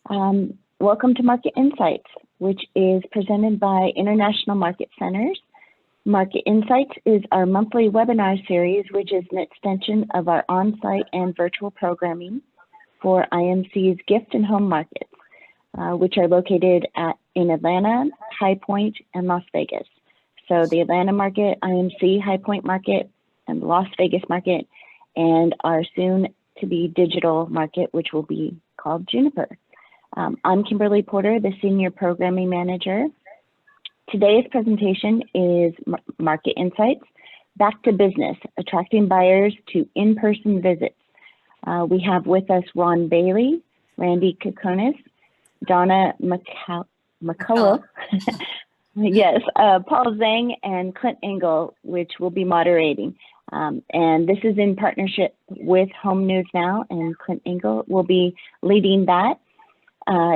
Welcome to Market Insights, which is presented by International Market Centers. Market Insights is our monthly webinar series, which is an extension of our on-site and virtual programming for IMC's gift and home markets, which are located in Atlanta, High Point, and Las Vegas. So the Atlanta market, IMC, High Point market, and the Las Vegas market, and our soon-to-be digital market, which will be called Juniper. I'm Kimberly Porter, the Senior Programming Manager. Today's presentation is Market Insights, Back to Business, Attracting Buyers to In-Person Visits. We have with us Ron Bailey, Randy Kokonis, Donna McCullough, yes, Paul Zhang, and Clint Engel, which will be moderating. And this is in partnership with Home News Now, and Clint Engel will be leading that.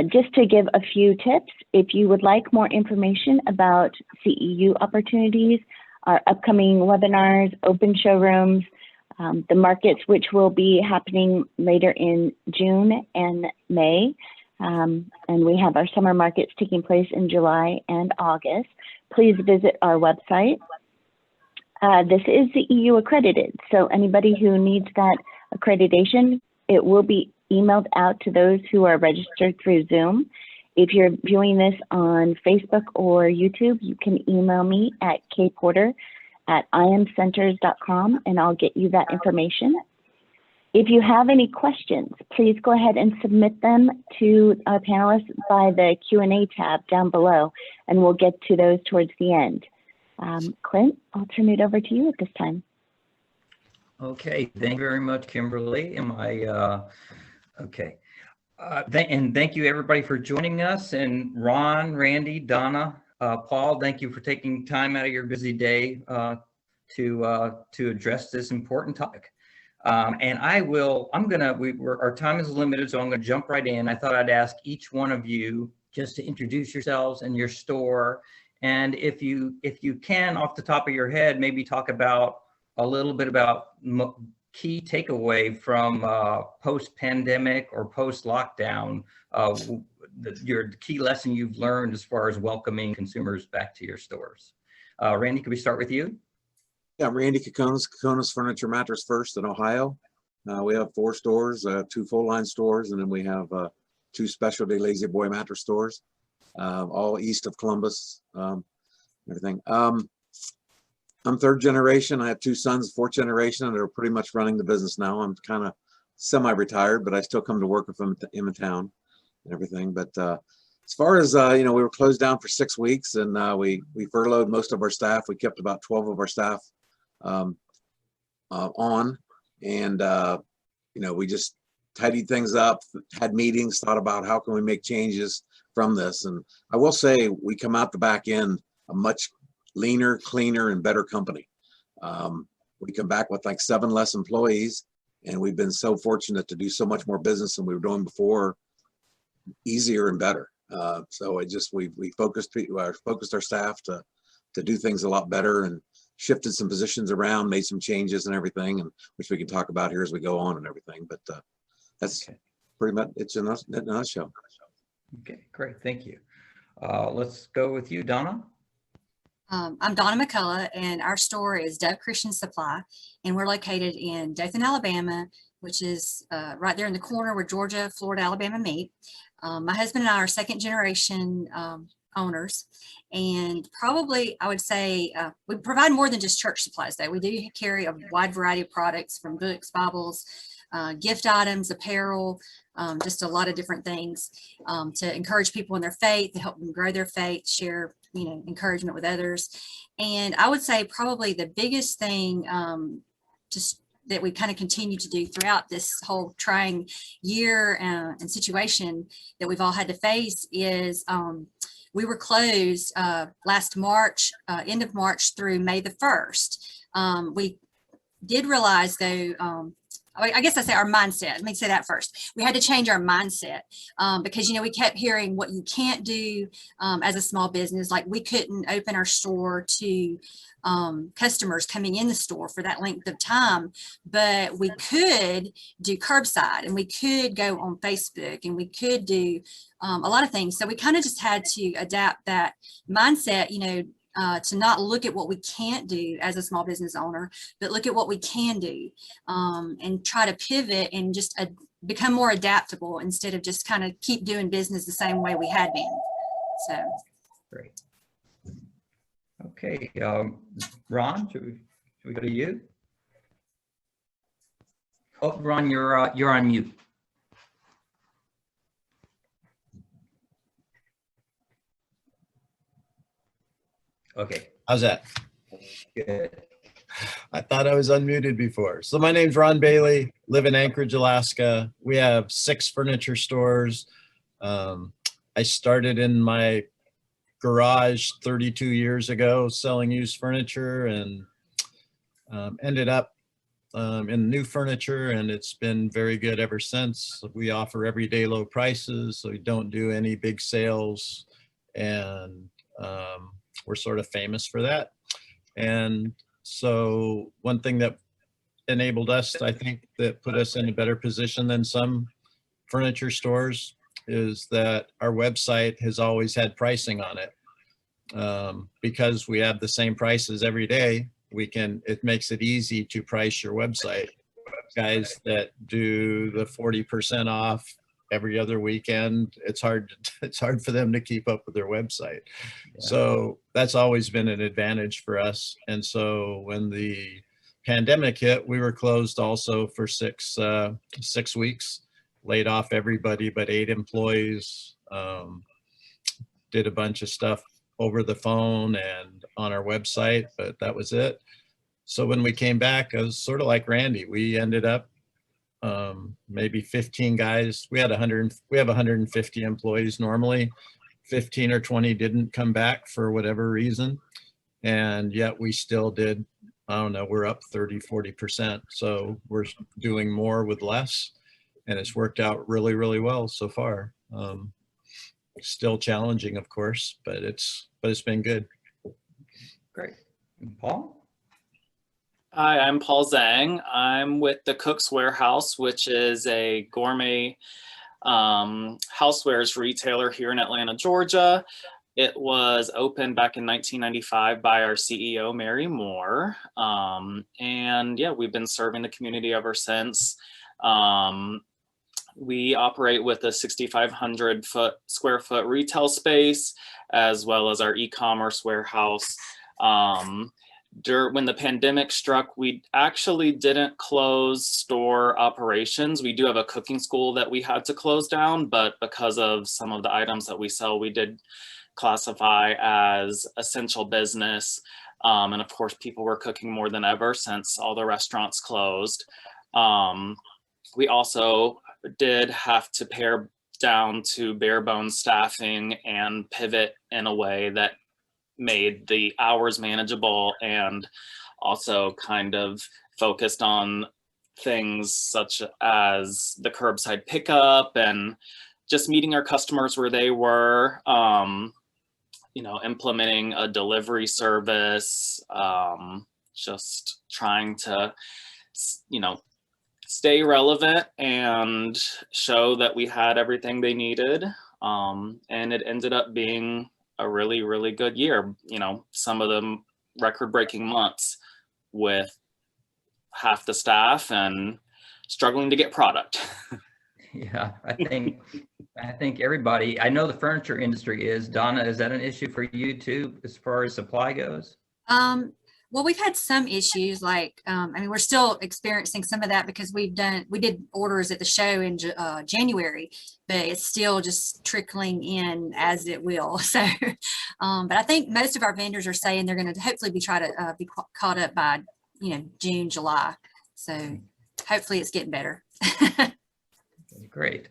Just to give a few tips, if you would like more information about CEU opportunities, our upcoming webinars, open showrooms, the markets which will be happening later in June and May, and we have our summer markets taking place in July and August, please visit our website. This is CEU accredited, so anybody who needs that accreditation, it will be emailed out to those who are registered through Zoom. If you're viewing this on Facebook or YouTube, you can email me at kporter@imcenters.com and I'll get you that information. If you have any questions, please go ahead and submit them to our panelists by the Q&A tab down below, and we'll get to those towards the end. Clint, I'll turn it over to you at this time. Okay, thank you very much, Kimberly. Okay. And thank you everybody for joining us, and Ron, Randy, Donna, Paul, thank you for taking time out of your busy day to address this important topic. And our time is limited, so I'm gonna jump right in. I thought I'd ask each one of you just to introduce yourselves and your store. And if you can, off the top of your head, maybe talk about a little bit about key takeaway from post-pandemic or post-lockdown, your key lesson you've learned as far as welcoming consumers back to your stores. Randy, can we start with you? Yeah, Randy Kokonis, Kokonis Furniture Mattress First in Ohio. We have 4 stores, 2 full-line stores, and then we have 2 specialty Lazy Boy mattress stores, all east of Columbus, everything. I'm 3rd generation. I have 2 sons, 4th generation, and they're pretty much running the business now. I'm kind of semi-retired, but I still come to work with them in town and everything. But as far as, we were closed down for 6 weeks, and we furloughed most of our staff. We kept about 12 of our staff on, and, we just tidied things up, had meetings, thought about how can we make changes from this. And I will say we come out the back end a much leaner, cleaner, and better company. We come back with like 7 less employees, and we've been so fortunate to do so much more business than we were doing before, easier and better. So we focused our staff to do things a lot better, and shifted some positions around, made some changes and everything, and which we can talk about here as we go on and everything. But that's pretty much it's in a nutshell. Okay, great, thank you. Let's go with you, Donna. I'm Donna McCullough, and our store is Dove Christian Supply, and we're located in Dothan, Alabama, which is right there in the corner where Georgia, Florida, Alabama meet. My husband and I are 2nd generation owners, and probably I would say we provide more than just church supplies though. We do carry a wide variety of products, from books, Bibles, gift items, apparel, just a lot of different things to encourage people in their faith, to help them grow their faith, share encouragement with others. And I would say probably the biggest thing that we kind of continue to do throughout this whole trying year and situation that we've all had to face is we were closed last March, end of March through May the 1st. We did realize though, I guess I say our mindset. Let me say that first. We had to change our mindset because, we kept hearing what you can't do as a small business. Like we couldn't open our store to customers coming in the store for that length of time, but we could do curbside and we could go on Facebook and we could do a lot of things. So we kind of just had to adapt that mindset, to not look at what we can't do as a small business owner, but look at what we can do and try to pivot and just become more adaptable instead of just kind of keep doing business the same way we had been. So. Great. Okay, Ron, should we go to you? Oh, Ron, you're on mute. Okay. How's that? Good. I thought I was unmuted before. So my name's Ron Bailey, live in Anchorage, Alaska. We have 6 furniture stores. I started in my garage 32 years ago selling used furniture and ended up in new furniture, and it's been very good ever since. We offer everyday low prices, so we don't do any big sales, and we're sort of famous for that. And so one thing that enabled us, I think, that put us in a better position than some furniture stores is that our website has always had pricing on it. Because we have the same prices every day, it makes it easy to price your website. Guys that do the 40% off every other weekend, it's hard for them to keep up with their website. Yeah. So that's always been an advantage for us. And so when the pandemic hit, we were closed also for 6 weeks, laid off everybody but 8 employees, did a bunch of stuff over the phone and on our website, but that was it. So when we came back, it was sort of like Randy. We ended up maybe 15 guys. We have 150 employees normally. 15 or 20 didn't come back for whatever reason. And yet we still did, I don't know, we're up 30, 40%. So we're doing more with less, and it's worked out really, really well so far. Still challenging, of course, but it's been good. Great. And Paul? Hi, I'm Paul Zhang. I'm with the Cook's Warehouse, which is a gourmet housewares retailer here in Atlanta, Georgia. It was opened back in 1995 by our CEO, Mary Moore. And yeah, we've been serving the community ever since. We operate with a 6,500 square foot retail space, as well as our e-commerce warehouse. When the pandemic struck, we actually didn't close store operations. We do have a cooking school that we had to close down, but because of some of the items that we sell, we did classify as essential business. And of course, people were cooking more than ever since all the restaurants closed. We also did have to pare down to bare bones staffing and pivot in a way that made the hours manageable, and also kind of focused on things such as the curbside pickup and just meeting our customers where they were, implementing a delivery service, just trying to, stay relevant and show that we had everything they needed. And it ended up being a really, really good year. Some of them record-breaking months with half the staff and struggling to get product. Yeah, I think everybody, I know the furniture industry is. Donna, is that an issue for you too, as far as supply goes? Well, we've had some issues, like, we're still experiencing some of that because we did orders at the show in January, but it's still just trickling in as it will. So, but I think most of our vendors are saying they're going to hopefully be be caught up by, June, July. So hopefully it's getting better. Great.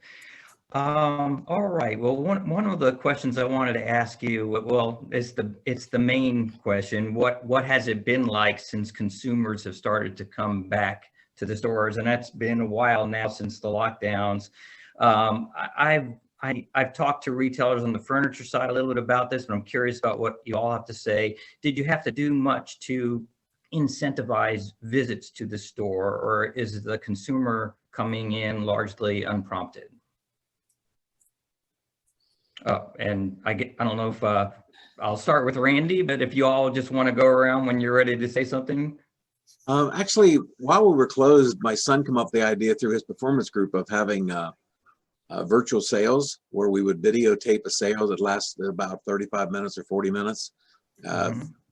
All right. Well, one of the questions I wanted to ask you, well, it's the main question. What has it been like since consumers have started to come back to the stores, and that's been a while now since the lockdowns. I've talked to retailers on the furniture side a little bit about this, but I'm curious about what you all have to say. Did you have to do much to incentivize visits to the store, or is the consumer coming in largely unprompted? And I don't know if I'll start with Randy, but if you all just want to go around when you're ready to say something. Actually, while we were closed, my son came up with the idea through his performance group of having virtual sales where we would videotape a sale that lasted about 35 minutes or 40 minutes,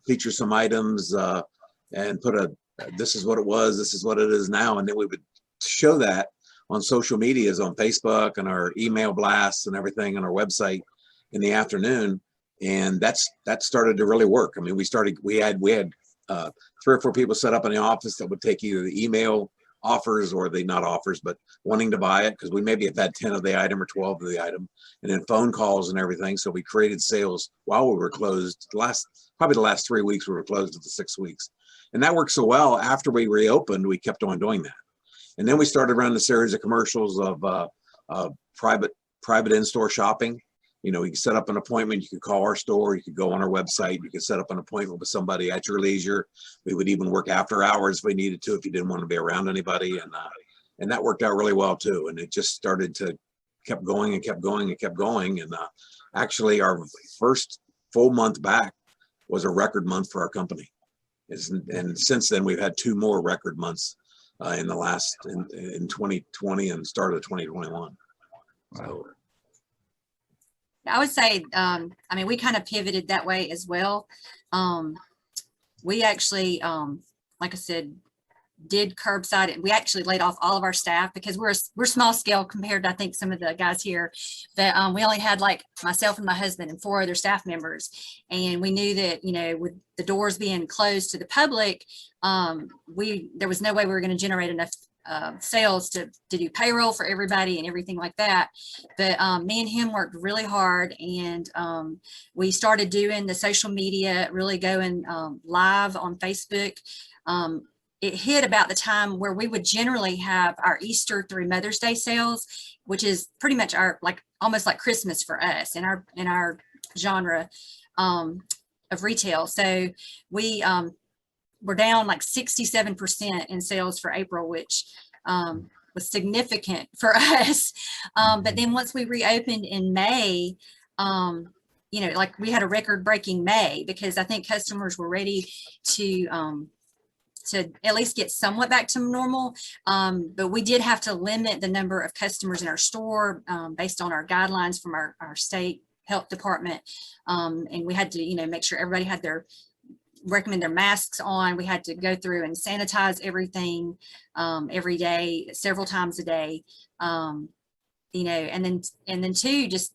feature some items and put this is what it was, this is what it is now. And then we would show that on social medias, on Facebook and our email blasts and everything on our website in the afternoon. And that started to really work. I mean, we had 3 or 4 people set up in the office that would take either the email offers or not offers, but wanting to buy it, because we maybe have had 10 of the item or 12 of the item, and then phone calls and everything. So we created sales while we were closed. Probably the last 3 weeks we were closed, of the 6 weeks. And that worked so well. After we reopened, we kept on doing that. And then we started running a series of commercials of private in-store shopping. You know, you can set up an appointment, you could call our store, you could go on our website, you could set up an appointment with somebody at your leisure. We would even work after hours if we needed to, if you didn't want to be around anybody. And that worked out really well too. And it just started to kept going and kept going and kept going. And actually our first full month back was a record month for our company. And since then we've had 2 more record months in 2020 and start of 2021. So. I would say, I mean, we kind of pivoted that way as well. We actually, like I said, did curbside, and we actually laid off all of our staff because we're small scale compared to, I think, some of the guys here, that we only had like myself and my husband and 4 other staff members. And we knew that, you know, with the doors being closed to the public, there was no way we were going to generate enough sales to do payroll for everybody and everything like that. But me and him worked really hard, and we started doing the social media, really going live on Facebook. It hit about the time where we would generally have our Easter through Mother's Day sales, which is pretty much our, like, almost like Christmas for us in our genre of retail. So we we're down like 67% in sales for April, which was significant for us. But then once we reopened in May, you know, like we had a record-breaking May, because I think customers were ready to at least get somewhat back to normal. But we did have to limit the number of customers in our store based on our guidelines from our state health department. And we had to, you know, make sure everybody had recommend their masks on. We had to go through and sanitize everything every day, several times a day. You know, and then too, just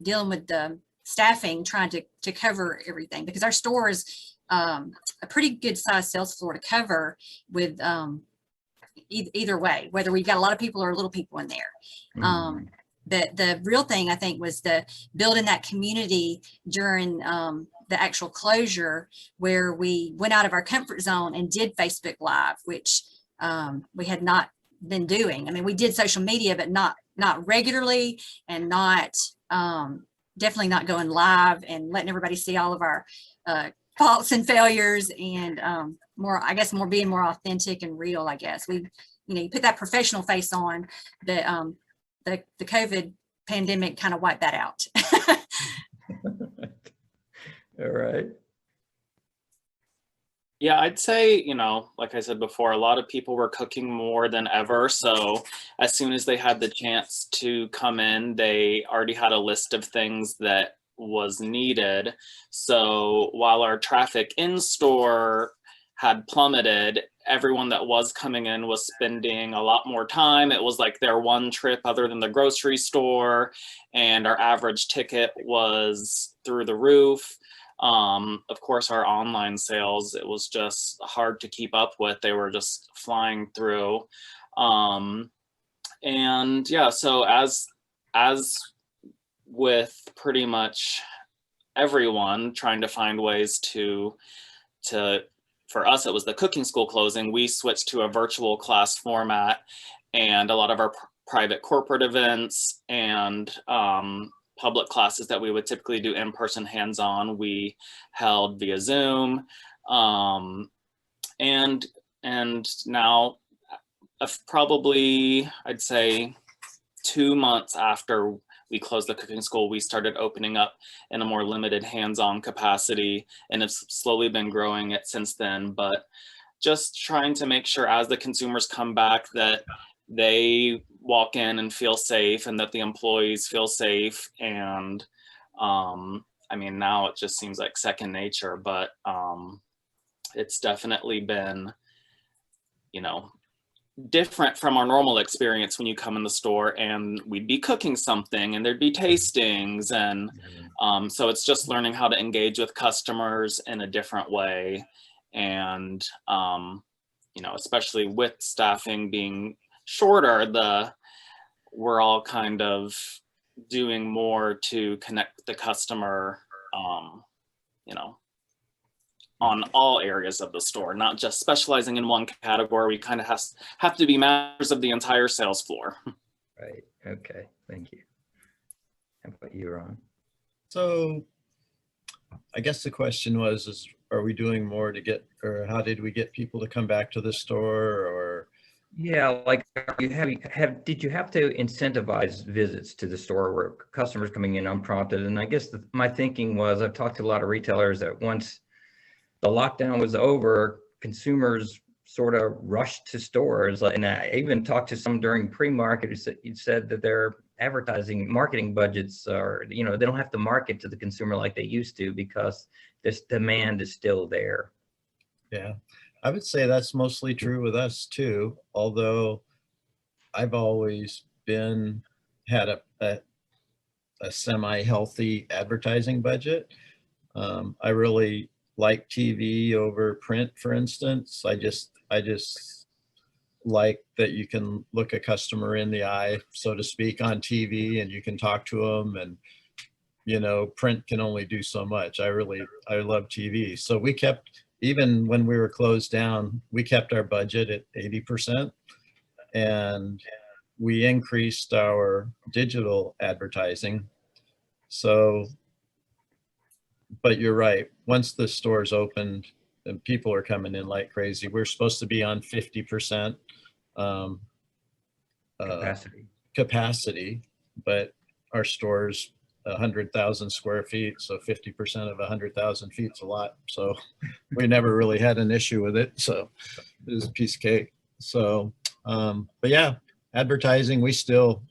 dealing with the staffing, trying to cover everything, because our store is a pretty good size sales floor to cover with either way, whether we've got a lot of people or little people in there. The real thing, I think, was the building that community during the actual closure, where we went out of our comfort zone and did Facebook Live, which we had not been doing. I mean, we did social media, but not regularly, and definitely not going live and letting everybody see all of our faults and failures, and being more authentic and real, I guess. You know, you put that professional face on, but the COVID pandemic kind of wiped that out. All right. Yeah, I'd say, you know, like I said before, a lot of people were cooking more than ever. So as soon as they had the chance to come in, they already had a list of things that was needed. So while our traffic in store had plummeted, everyone that was coming in was spending a lot more time. It was like their one trip other than the grocery store, and our average ticket was through the roof. Of course, our online sales, it was just hard to keep up with. They were just flying through. And yeah, so as with pretty much everyone trying to find ways to for us, it was the cooking school closing. We switched to a virtual class format, and a lot of our private corporate events and public classes that we would typically do in person hands-on, we held via Zoom. And now probably, I'd say 2 months after we closed the cooking school, we started opening up in a more limited hands-on capacity, and it's slowly been growing it since then. But just trying to make sure as the consumers come back that they walk in and feel safe, and that the employees feel safe. And I mean, now it just seems like second nature, but it's definitely been, you know, different from our normal experience when you come in the store and we'd be cooking something and there'd be tastings. And so it's just learning how to engage with customers in a different way. And, you know, especially with staffing being shorter, we're all kind of doing more to connect the customer, you know, on all areas of the store, not just specializing in one category. We kind of have to be masters of the entire sales floor. Right. Okay. Thank you. How about you, Ron? So I guess the question was, are we doing more to get, or how did we get people to come back to the store? Or Yeah, like did you have to incentivize visits to the store where customers coming in unprompted? And I guess my thinking was, I've talked to a lot of retailers that once the lockdown was over, consumers sort of rushed to stores. And I even talked to some during pre-market who said that their advertising marketing budgets are, you know, they don't have to market to the consumer like they used to because this demand is still there. yeah, I would say that's mostly true with us too. Although I've always had a semi-healthy advertising budget. I really like TV over print, for instance. I just like that you can look a customer in the eye, so to speak, on TV, and you can talk to them. And, you know, print can only do so much. I love TV. So we kept, even when we were closed down, we kept our budget at 80%, and we increased our digital advertising. So, but you're right. Once the stores opened and people are coming in like crazy, we're supposed to be on 50% capacity, but our store's 100,000 square feet. So 50% of 100,000 feet is a lot. So we never really had an issue with it. So it was a piece of cake. So, but yeah, advertising, I still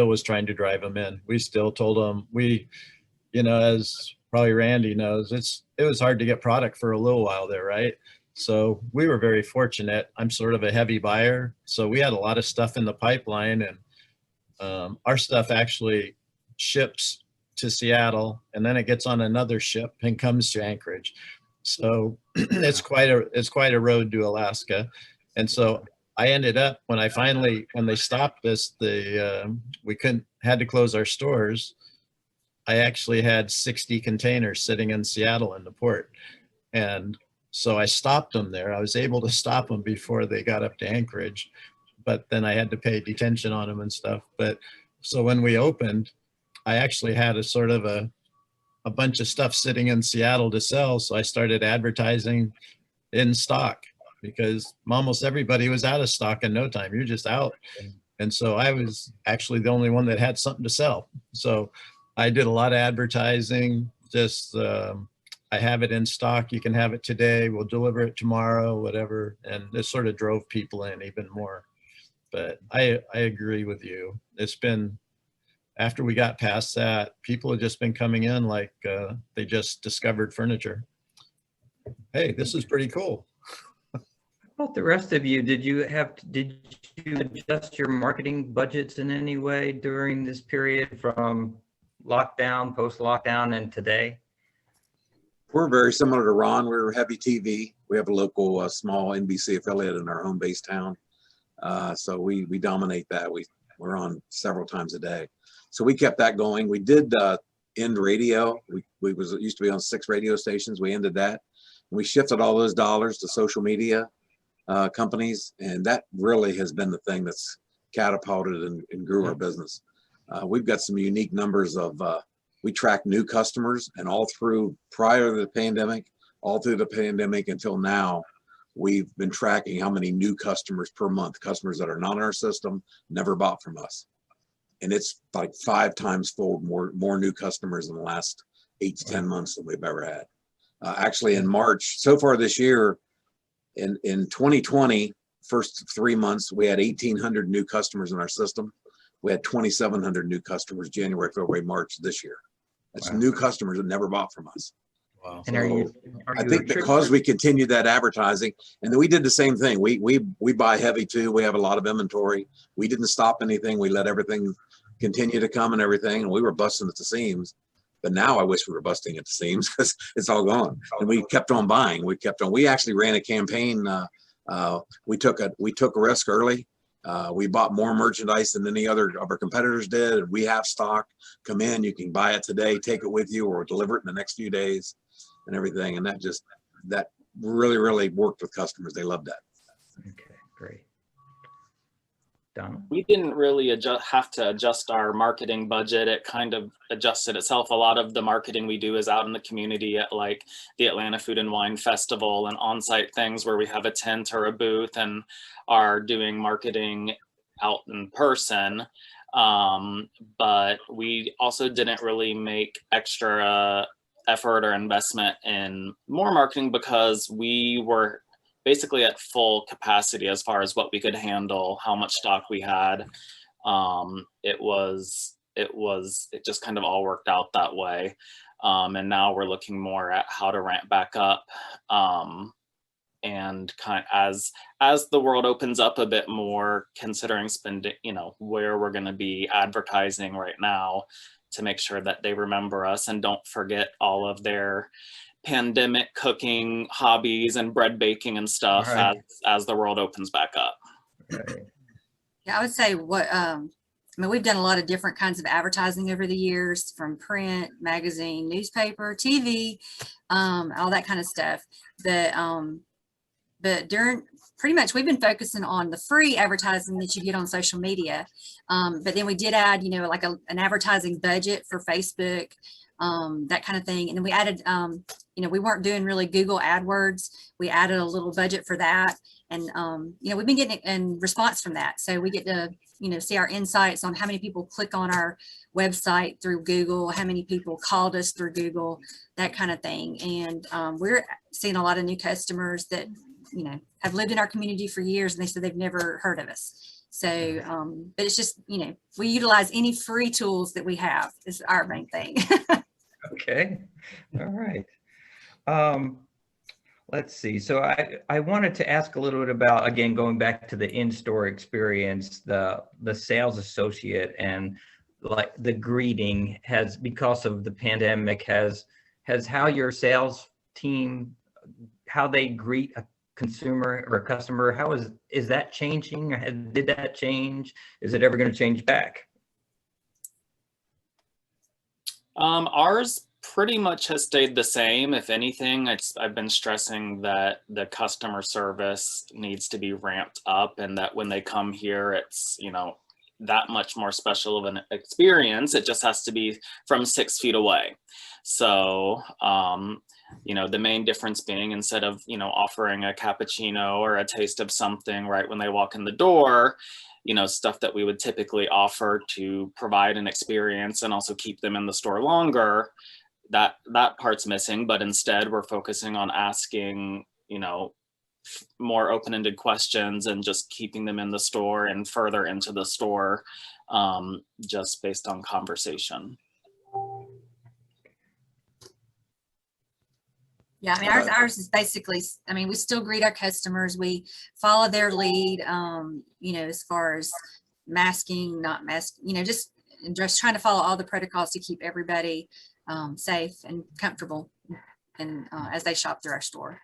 was trying to drive them in. We still told them, you know, as probably Randy knows, it was hard to get product for a little while there, right? So we were very fortunate. I'm sort of a heavy buyer, so we had a lot of stuff in the pipeline, and our stuff actually ships to Seattle, and then it gets on another ship and comes to Anchorage. So it's quite a road to Alaska. And so I ended up, when they stopped this, we had to close our stores. I actually had 60 containers sitting in Seattle in the port. And so I stopped them there. I was able to stop them before they got up to Anchorage, but then I had to pay detention on them and stuff. But so when we opened, I actually had a sort of a bunch of stuff sitting in Seattle to sell. So I started advertising in stock, because almost everybody was out of stock in no time. You're just out. And so I was actually the only one that had something to sell. So I did a lot of advertising, just I have it in stock. You can have it today. We'll deliver it tomorrow, whatever. And this sort of drove people in even more. But I agree with you. It's been, after we got past that, people have just been coming in like they just discovered furniture. Hey, this is pretty cool. How about the rest of you? Did you adjust your marketing budgets in any way during this period, from lockdown, post-lockdown, and today? We're very similar to Ron. We're heavy TV. We have a local small NBC affiliate in our home base town. So we dominate that. We're on several times a day. So we kept that going. We did end radio. We used to be on 6 radio stations. We ended that. We shifted all those dollars to social media companies, and that really has been the thing that's catapulted and grew our business. We've got some unique numbers of, we track new customers, and all through prior to the pandemic, all through the pandemic until now, we've been tracking how many new customers per month, customers that are not in our system, never bought from us. And it's like 5 times fold more new customers in the last 8 to 10 months than we've ever had. Actually in March, so far this year, in 2020, first 3 months, we had 1,800 new customers in our system. We had 2,700 new customers January, February, March this year. That's new customers that never bought from us. Wow. And I think because we continued that advertising, and then we did the same thing. We buy heavy too. We have a lot of inventory. We didn't stop anything. We let everything continue to come and everything, and we were busting at the seams. But now I wish we were busting at the seams because it's all gone. And we kept on buying. We actually ran a campaign. We took a risk early. We bought more merchandise than any other of our competitors did. We have stock. Come in, you can buy it today, take it with you, or deliver it in the next few days and everything. And that really, really worked with customers. They loved that. Okay, great. Donna? We didn't really have to adjust our marketing budget. It kind of adjusted itself. A lot of the marketing we do is out in the community at like the Atlanta Food and Wine Festival and on-site things where we have a tent or a booth and are doing marketing out in person. But we also didn't really make extra effort or investment in more marketing because we were basically at full capacity as far as what we could handle, how much stock we had. It just kind of all worked out that way. And now we're looking more at how to ramp back up. And kind of as the world opens up a bit more, considering spending, where we're going to be advertising right now to make sure that they remember us and don't forget all of their pandemic cooking hobbies and bread baking and stuff as the world opens back up. Right. Yeah, I would say we've done a lot of different kinds of advertising over the years, from print, magazine, newspaper, TV, all that kind of stuff. But pretty much we've been focusing on the free advertising that you get on social media. But then we did add, like an advertising budget for Facebook, that kind of thing. And then we added, we weren't doing really Google AdWords. We added a little budget for that. And, we've been getting a response from that. So we get to, see our insights on how many people click on our website through Google, how many people called us through Google, that kind of thing. And we're seeing a lot of new customers that, have lived in our community for years, and they said they've never heard of us. So, but it's just, we utilize any free tools that we have is our main thing. Okay. All right. Let's see. So I wanted to ask a little bit about, again, going back to the in-store experience, the sales associate, and like the greeting has, because of the pandemic, has how your sales team, how they greet a consumer or a customer, how is that changing? Did that change? Is it ever going to change back? Ours pretty much has stayed the same. If anything, I've been stressing that the customer service needs to be ramped up, and that when they come here, it's, that much more special of an experience. It just has to be from 6 feet away. So, the main difference being, instead of, offering a cappuccino or a taste of something right when they walk in the door, stuff that we would typically offer to provide an experience and also keep them in the store longer, that part's missing. But instead we're focusing on asking, more open-ended questions and just keeping them in the store and further into the store, just based on conversation. Yeah, ours is basically, we still greet our customers. We follow their lead, as far as masking, not masking, just trying to follow all the protocols to keep everybody safe and comfortable, and as they shop through our store.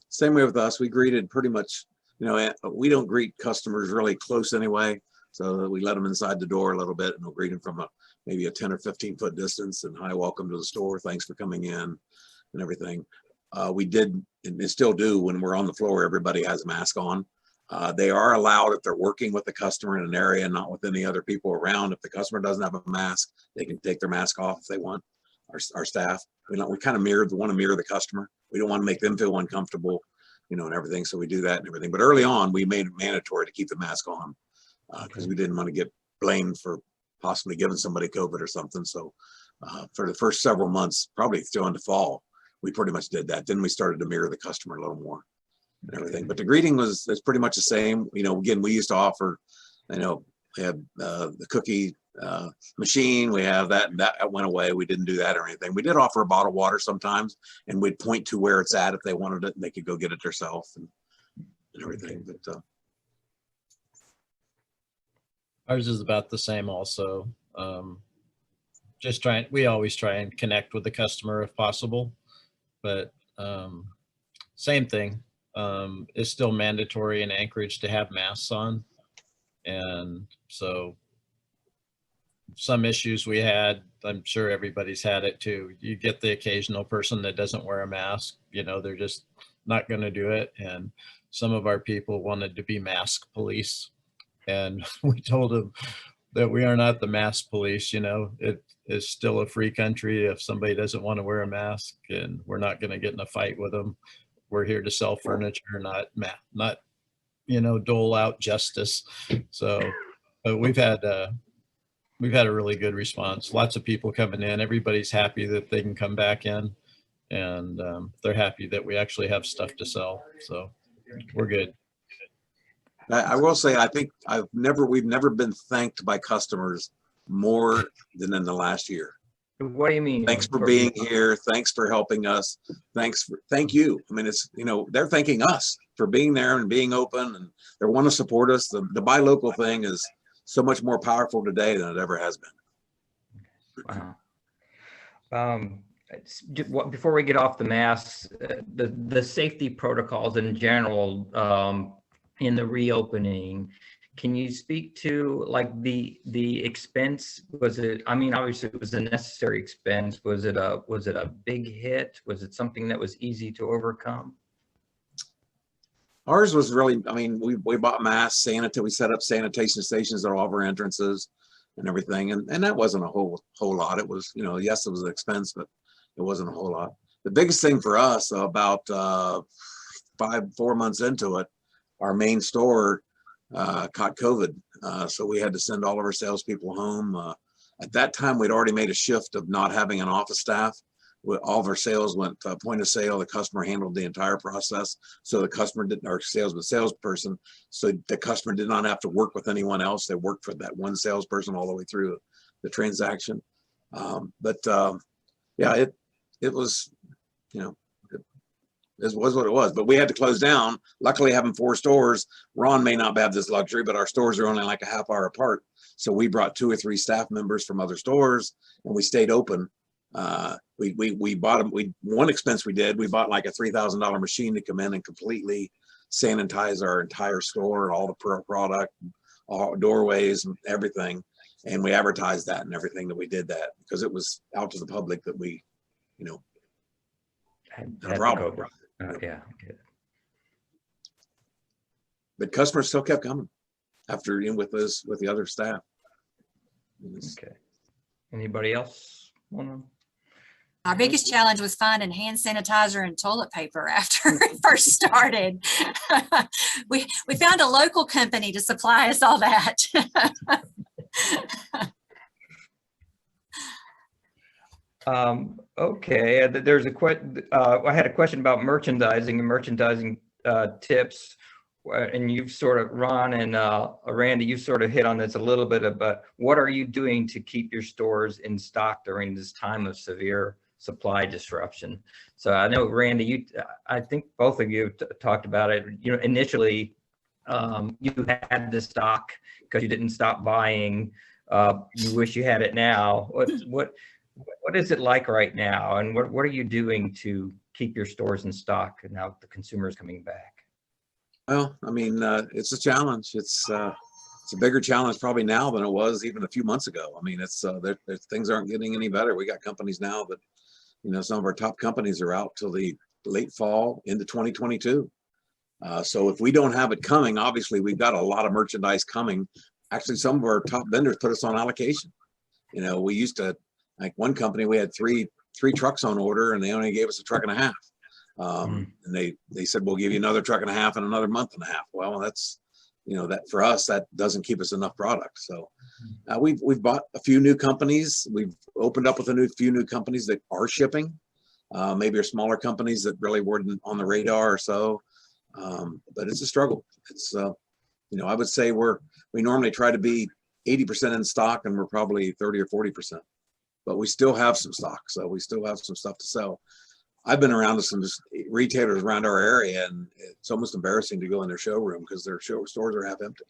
Same way with us. We greeted pretty much, we don't greet customers really close anyway. So we let them inside the door a little bit, and we'll greet them from maybe a 10 or 15 foot distance, and hi, welcome to the store. Thanks for coming in. and everything. We did, and they still do, when we're on the floor, everybody has a mask on. They are allowed, if they're working with the customer in an area, not with any other people around. If the customer doesn't have a mask, they can take their mask off if they want. Our staff, we kind of want to mirror the customer. We don't want to make them feel uncomfortable, you know, and everything. So we do that and everything. But early on, we made it mandatory to keep the mask on because we didn't want to get blamed for possibly giving somebody COVID or something. So for the first several months, probably still into fall, we pretty much did that. Then we started to mirror the customer a little more and everything. But the greeting is pretty much the same. You know, again, we used to offer, you know, we had the cookie machine. We have that, and that went away. We didn't do that or anything. We did offer a bottle of water sometimes, and we'd point to where it's at if they wanted it, and they could go get it themselves and everything. But Ours is about the same also. We always try and connect with the customer if possible, but same thing. It's still mandatory in Anchorage to have masks on. And so some issues we had, I'm sure everybody's had it too. You get the occasional person that doesn't wear a mask, you know, they're just not going to do it. And some of our people wanted to be mask police. And we told them that we are not the mask police, you know, it is still a free country. If somebody doesn't want to wear a mask, and we're not going to get in a fight with them. We're here to sell furniture, not, you know, dole out justice. So but we've had a really good response. Lots of people coming in. Everybody's happy that they can come back in, and they're happy that we actually have stuff to sell. So we're good. I will say, I think we've never been thanked by customers more than in the last year. What do you mean? Thanks for being here. Thanks for helping us. Thank you. I mean, it's, you know, they're thanking us for being there and being open, and they want to support us. The buy local thing is so much more powerful today than it ever has been. Wow. Before we get off the masks, the safety protocols in general in the reopening, can you speak to like the expense? Was it, I mean, obviously it was a necessary expense. Was it a big hit? Was it something that was easy to overcome? Ours was really, I mean, we bought masks, we set up sanitation stations at all of our entrances and everything. And that wasn't a whole lot. It was, you know, yes, it was an expense, but it wasn't a whole lot. The biggest thing for us about 4 months into it, our main store caught COVID. So we had to send all of our salespeople home. At that time, we'd already made a shift of not having an office staff. All of our sales went point of sale. The customer handled the entire process. So the customer didn't, our salesperson, so the customer did not have to work with anyone else. They worked for that one salesperson all the way through the transaction. Yeah, it was, you know, it was what it was, but we had to close down. Luckily, having 4 stores, Ron may not have this luxury, but our stores are only like a half hour apart. So we brought 2 or 3 staff members from other stores, and we stayed open. We bought them. One expense we did, we bought like a $3,000 machine to come in and completely sanitize our entire store, all the product, all doorways and everything. And we advertised that and everything that we did that because it was out to the public that we, you know, had a problem. Yeah. But customers still kept coming after, you know, with the other staff. Okay. Anybody else want to? Our biggest challenge was finding hand sanitizer and toilet paper after it first started. We found a local company to supply us all that. Okay, there's I had a question about merchandising and merchandising tips, and you've sort of, Ron and Randy, you sort of hit on this a little bit about what are you doing to keep your stores in stock during this time of severe supply disruption. So I know, Randy, I think both of you talked about it. You know, initially you had the stock because you didn't stop buying. You wish you had it now. What is it like right now, and what are you doing to keep your stores in stock now the consumer is coming back? Well, I mean, it's a challenge. It's a bigger challenge probably now than it was even a few months ago. I mean, it's things aren't getting any better. We got companies now that Some of our top companies are out till the late fall into 2022. So if we don't have it coming, obviously we've got a lot of merchandise coming. Actually, some of our top vendors put us on allocation. We used to, like one company, we had three trucks on order and they only gave us a truck and a half. And they said, we'll give you another truck and a half in another month and a half. Well, that's, that for us, that doesn't keep us enough product. So we've bought a few new companies. We've opened up with a few new companies that are shipping. Maybe are smaller companies that really weren't on the radar or so. But it's a struggle. It's, I would say we normally try to be 80% in stock and we're probably 30 or 40%, but we still have some stock. So we still have some stuff to sell. I've been around to some retailers around our area and it's almost embarrassing to go in their showroom because their stores are half empty.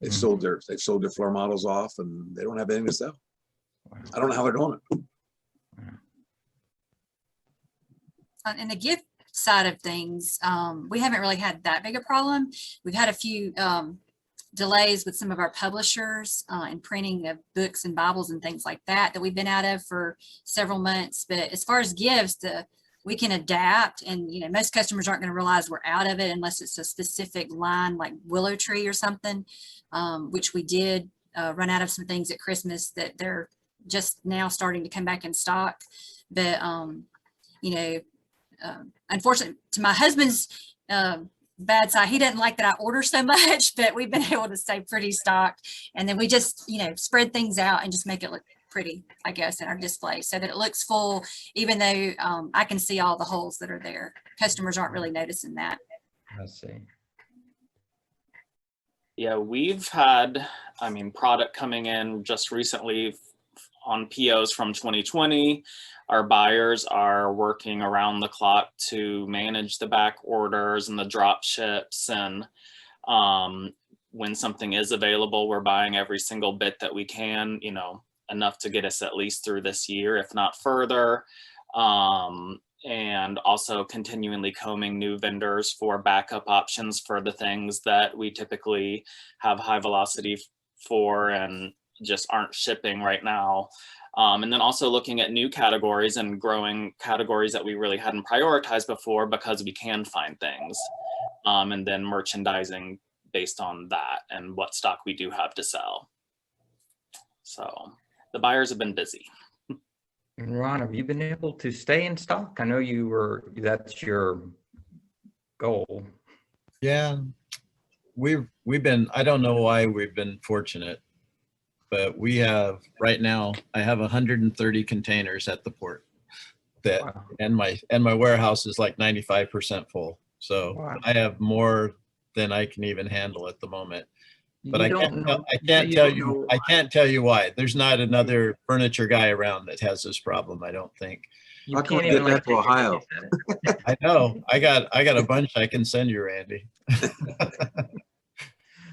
They've sold their floor models off and they don't have anything to sell. I don't know how they're doing it. In the gift side of things, we haven't really had that big a problem. We've had a few delays with some of our publishers in printing of books and Bibles and things like that we've been out of for several months. But as far as gifts, we can adapt, and most customers aren't going to realize we're out of it unless it's a specific line like Willow Tree or something, which we did run out of some things at Christmas that they're just now starting to come back in stock. But unfortunately, to my husband's bad side, he doesn't like that I order so much, but we've been able to stay pretty stocked. And then we just, spread things out and just make it look pretty, I guess, in our display so that it looks full, even though I can see all the holes that are there. Customers aren't really noticing that. I see. Yeah, we've had, product coming in just recently on POs from 2020. Our buyers are working around the clock to manage the back orders and the drop ships. And when something is available, we're buying every single bit that we can, enough to get us at least through this year, if not further. And also continually combing new vendors for backup options for the things that we typically have high velocity for and just aren't shipping right now. And then also looking at new categories and growing categories that we really hadn't prioritized before because we can find things. And then merchandising based on that and what stock we do have to sell. So the buyers have been busy. And Ron, have you been able to stay in stock? I know that's your goal. Yeah, we've been, I don't know why we've been fortunate, but we have right now, I have 130 containers at the port that, wow. and my warehouse is like 95% full. So wow. I have more than I can even handle at the moment. But I can't tell you why. There's not another furniture guy around that has this problem, I don't think. You can't even get to Ohio. I know. I got a bunch I can send you, Randy.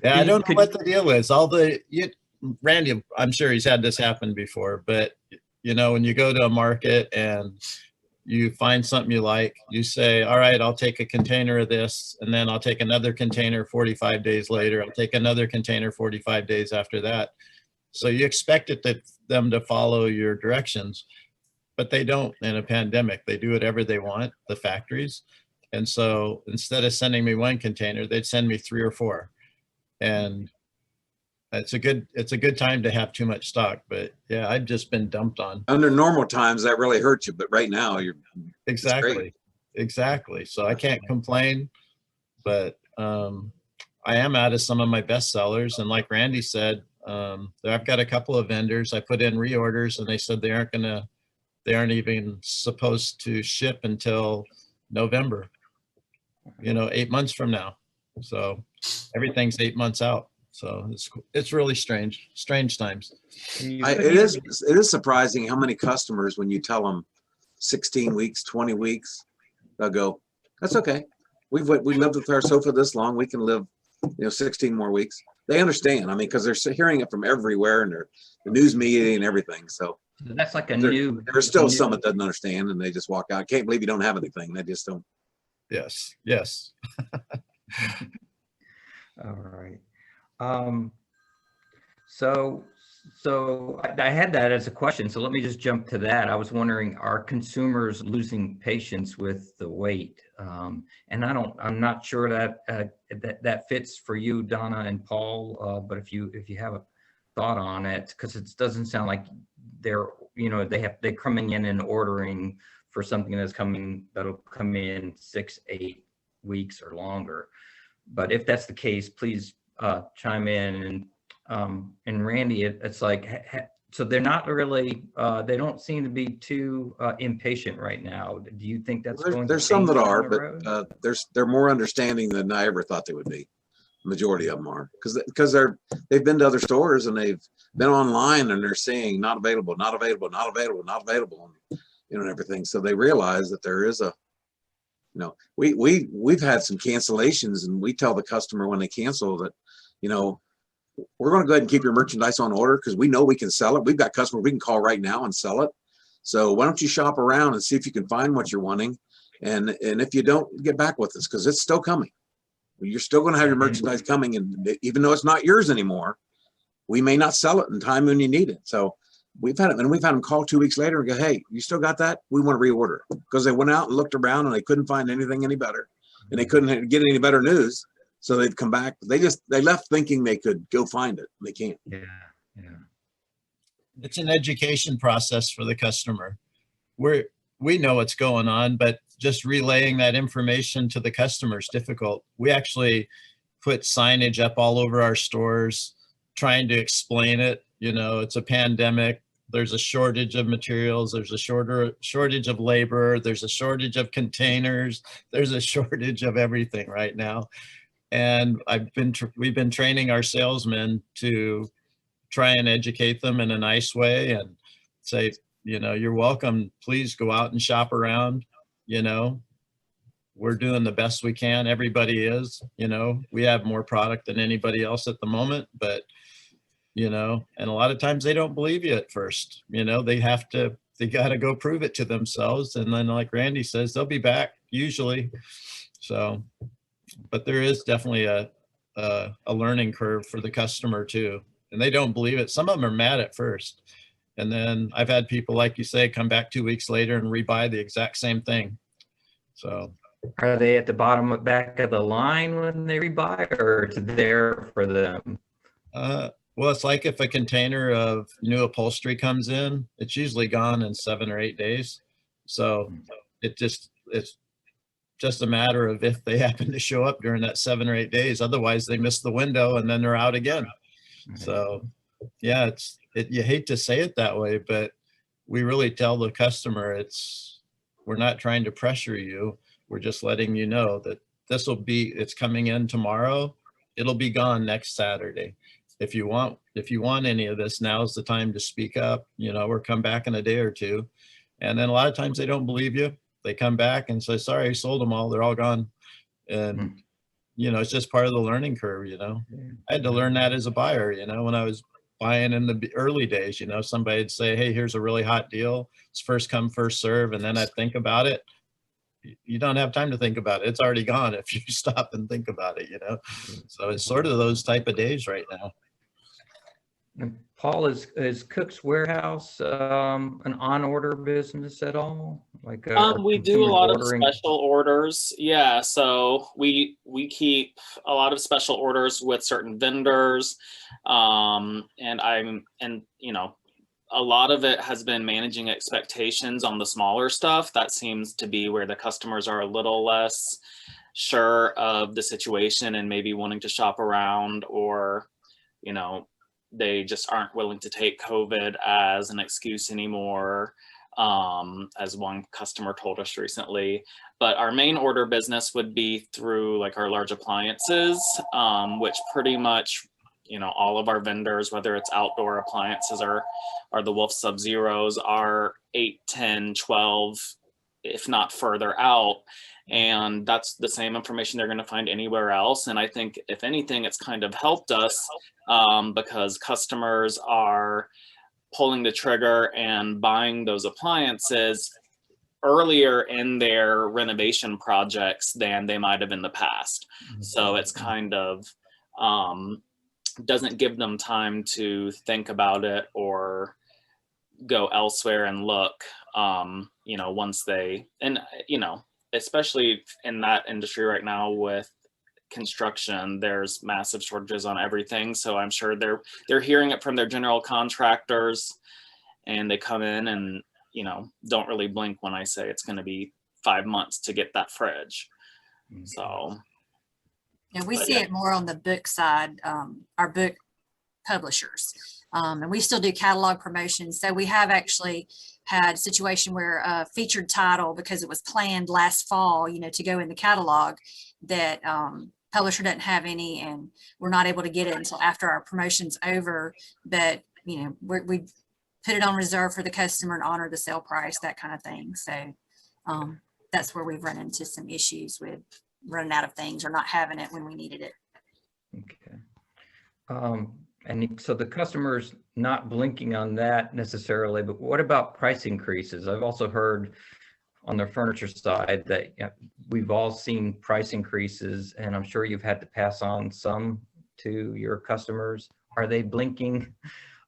Yeah, I don't know what the deal is. Randy, I'm sure he's had this happen before, but when you go to a market and you find something you like, you say, all right, I'll take a container of this, and then I'll take another container 45 days later. I'll take another container 45 days after that. So you expect them to follow your directions, but they don't in a pandemic. They do whatever they want, the factories. And so instead of sending me one container, they'd send me 3 or 4. And it's a good time to have too much stock, but yeah, I've just been dumped on. Under normal times, that really hurts you, but right now you're exactly. So I can't complain, but I am out of some of my best sellers, and like Randy said, I've got a couple of vendors. I put in reorders, and they said they aren't even supposed to ship until November. 8 months from now. So everything's 8 months out. So it's really strange times. It is surprising how many customers, when you tell them 16 weeks, 20 weeks, they'll go, that's okay. We lived with our sofa this long. We can live, 16 more weeks. They understand. Because they're hearing it from everywhere and the news media and everything. So that's like there's still some that doesn't understand and they just walk out. I can't believe you don't have anything. They just don't. Yes. All right. So So I had that as a question. So let me just jump to that. I was wondering, are consumers losing patience with the wait? And I'm not sure that that fits for you, Donna and Paul. But if you have a thought on it, because it doesn't sound like they're, they're coming in and ordering for something that'll come in 6, 8 weeks or longer. But if that's the case, please chime in. And Randy, it's like, so they're not really, they don't seem to be too impatient right now. Do you think that's going to There's some change that down are, the but road? they're more understanding than I ever thought they would be. Majority of them are, because they've been to other stores and they've been online and they're seeing not available, not available, not available, not available, and everything. So they realize that there is a, we've had some cancellations, and we tell the customer when they cancel that, we're going to go ahead and keep your merchandise on order because we know we can sell it. We've got customers we can call right now and sell it. So why don't you shop around and see if you can find what you're wanting, and if you don't, get back with us because it's still coming. You're still going to have your merchandise coming, and even though it's not yours anymore, we may not sell it in time when you need it. So we've had them call 2 weeks later and go, "Hey, you still got that? We want to reorder," because they went out and looked around and they couldn't find anything any better, and they couldn't get any better news. So they've come back. They left thinking they could go find it. They can't. Yeah. It's an education process for the customer. We know what's going on, but just relaying that information to the customer is difficult. We actually put signage up all over our stores trying to explain it. It's a pandemic. There's a shortage of materials. There's a shortage of labor. There's a shortage of containers. There's a shortage of everything right now. And we've been training our salesmen to try and educate them in a nice way and say, you're welcome. Please go out and shop around. We're doing the best we can. Everybody is, we have more product than anybody else at the moment, but, and a lot of times they don't believe you at first. They got to go prove it to themselves. And then like Randy says, they'll be back usually. So, but there is definitely a learning curve for the customer too. And they don't believe it. Some of them are mad at first. And then I've had people, like you say, come back 2 weeks later and rebuy the exact same thing. So are they at the back of the line when they rebuy, or it's there for them? Well, it's like if a container of new upholstery comes in, it's usually gone in 7 or 8 days. So it's just a matter of if they happen to show up during that 7 or 8 days. Otherwise, they miss the window and then they're out again. So yeah, you hate to say it that way, but we really tell the customer we're not trying to pressure you. We're just letting you know that it's coming in tomorrow. It'll be gone next Saturday. If you want any of this, now's the time to speak up, or come back in a day or two. And then a lot of times they don't believe you. They come back and say, sorry, I sold them all. They're all gone. And, it's just part of the learning curve, I had to learn that as a buyer, when I was buying in the early days, somebody'd say, hey, here's a really hot deal. It's first come, first serve. And then I'd think about it. You don't have time to think about it. It's already gone if you stop and think about it, So it's sort of those type of days right now. And Paul, is Cook's Warehouse an on-order business at all? Like we do a lot of ordering? special orders. Yeah, so we keep a lot of special orders with certain vendors, and a lot of it has been managing expectations on the smaller stuff. That seems to be where the customers are a little less sure of the situation and maybe wanting to shop around, or they just aren't willing to take COVID as an excuse anymore, as one customer told us recently. But our main order business would be through like our large appliances, which pretty much, all of our vendors, whether it's outdoor appliances or the Wolf Sub-Zeros, are 8, 10, 12, if not further out. And that's the same information they're going to find anywhere else. And I think if anything, it's kind of helped us because customers are pulling the trigger and buying those appliances earlier in their renovation projects than they might have in the past. So it's kind of doesn't give them time to think about it or go elsewhere and look, once they, and, especially in that industry right now with construction, there's massive shortages on everything. So I'm sure they're hearing it from their general contractors, and they come in and, don't really blink when I say it's going to be 5 months to get that fridge. Okay. So. Yeah, we But see yeah. it more on the book side, our book publishers. And we still do catalog promotions. So we have actually had a situation where a featured title, because it was planned last fall, to go in the catalog, that publisher doesn't have any, and we're not able to get it until after our promotion's over. But, we put it on reserve for the customer and honor the sale price, that kind of thing. So that's where we've run into some issues with running out of things or not having it when we needed it. Okay. And so the customer's not blinking on that necessarily, but what about price increases? I've also heard on the furniture side that we've all seen price increases, and I'm sure you've had to pass on some to your customers. Are they blinking?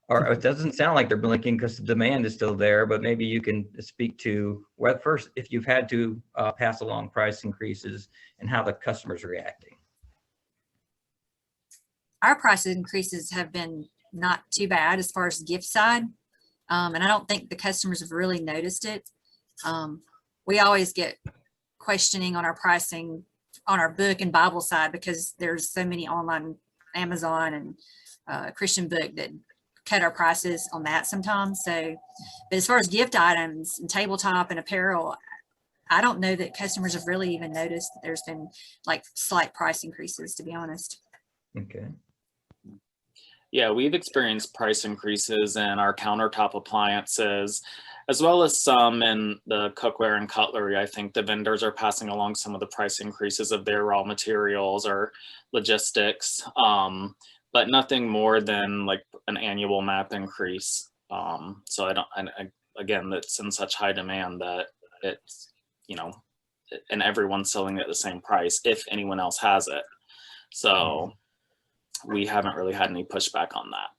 Or it doesn't sound like they're blinking because the demand is still there, but maybe you can speak to, well, first, if you've had to pass along price increases and how the customer's reacting. Our price increases have been not too bad as far as the gift side. And I don't think the customers have really noticed it. We always get questioning on our pricing on our book and Bible side, because there's so many online, Amazon and Christian book, that cut our prices on that sometimes. So, but as far as gift items and tabletop and apparel, I don't know that customers have really even noticed that there's been like slight price increases, to be honest. Okay. Yeah, we've experienced price increases in our countertop appliances, as well as some in the cookware and cutlery. I think the vendors are passing along some of the price increases of their raw materials or logistics, but nothing more than like an annual MAP increase. So again, that's in such high demand that it's, and everyone's selling it at the same price if anyone else has it. So we haven't really had any pushback on that.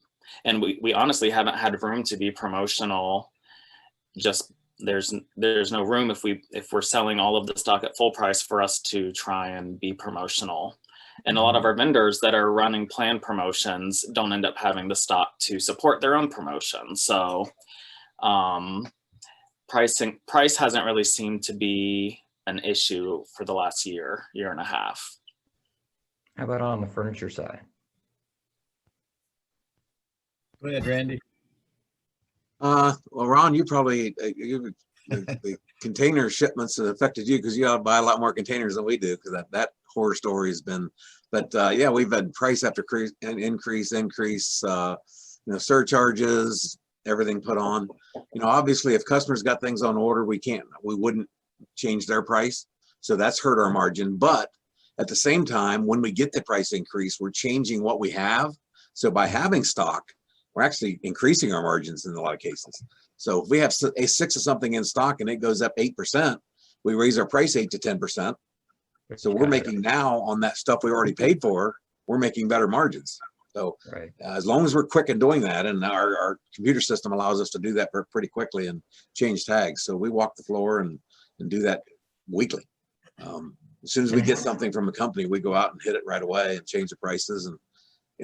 And we honestly haven't had room to be promotional. Just there's no room if we're selling all of the stock at full price for us to try and be promotional. And a lot of our vendors that are running planned promotions don't end up having the stock to support their own promotion. So price hasn't really seemed to be an issue for the last year and a half. How about on the furniture side? Go ahead, Randy. Well, Ron, you probably the container shipments have affected you because you ought to buy a lot more containers than we do, because that horror story has been. But yeah, we've had price after increase, surcharges, everything put on. Obviously, if customers got things on order, we wouldn't change their price, so that's hurt our margin. But at the same time, when we get the price increase, we're changing what we have. So by having stock, we're actually increasing our margins in a lot of cases. So if we have a 6 of something in stock and it goes up 8%, we raise our price 8 to 10%. So we're making now on that stuff we already paid for, we're making better margins. So right. As long as we're quick in doing that, and our computer system allows us to do that pretty quickly and change tags. So we walk the floor and do that weekly. As soon as we get something from a company, we go out and hit it right away and change the prices. And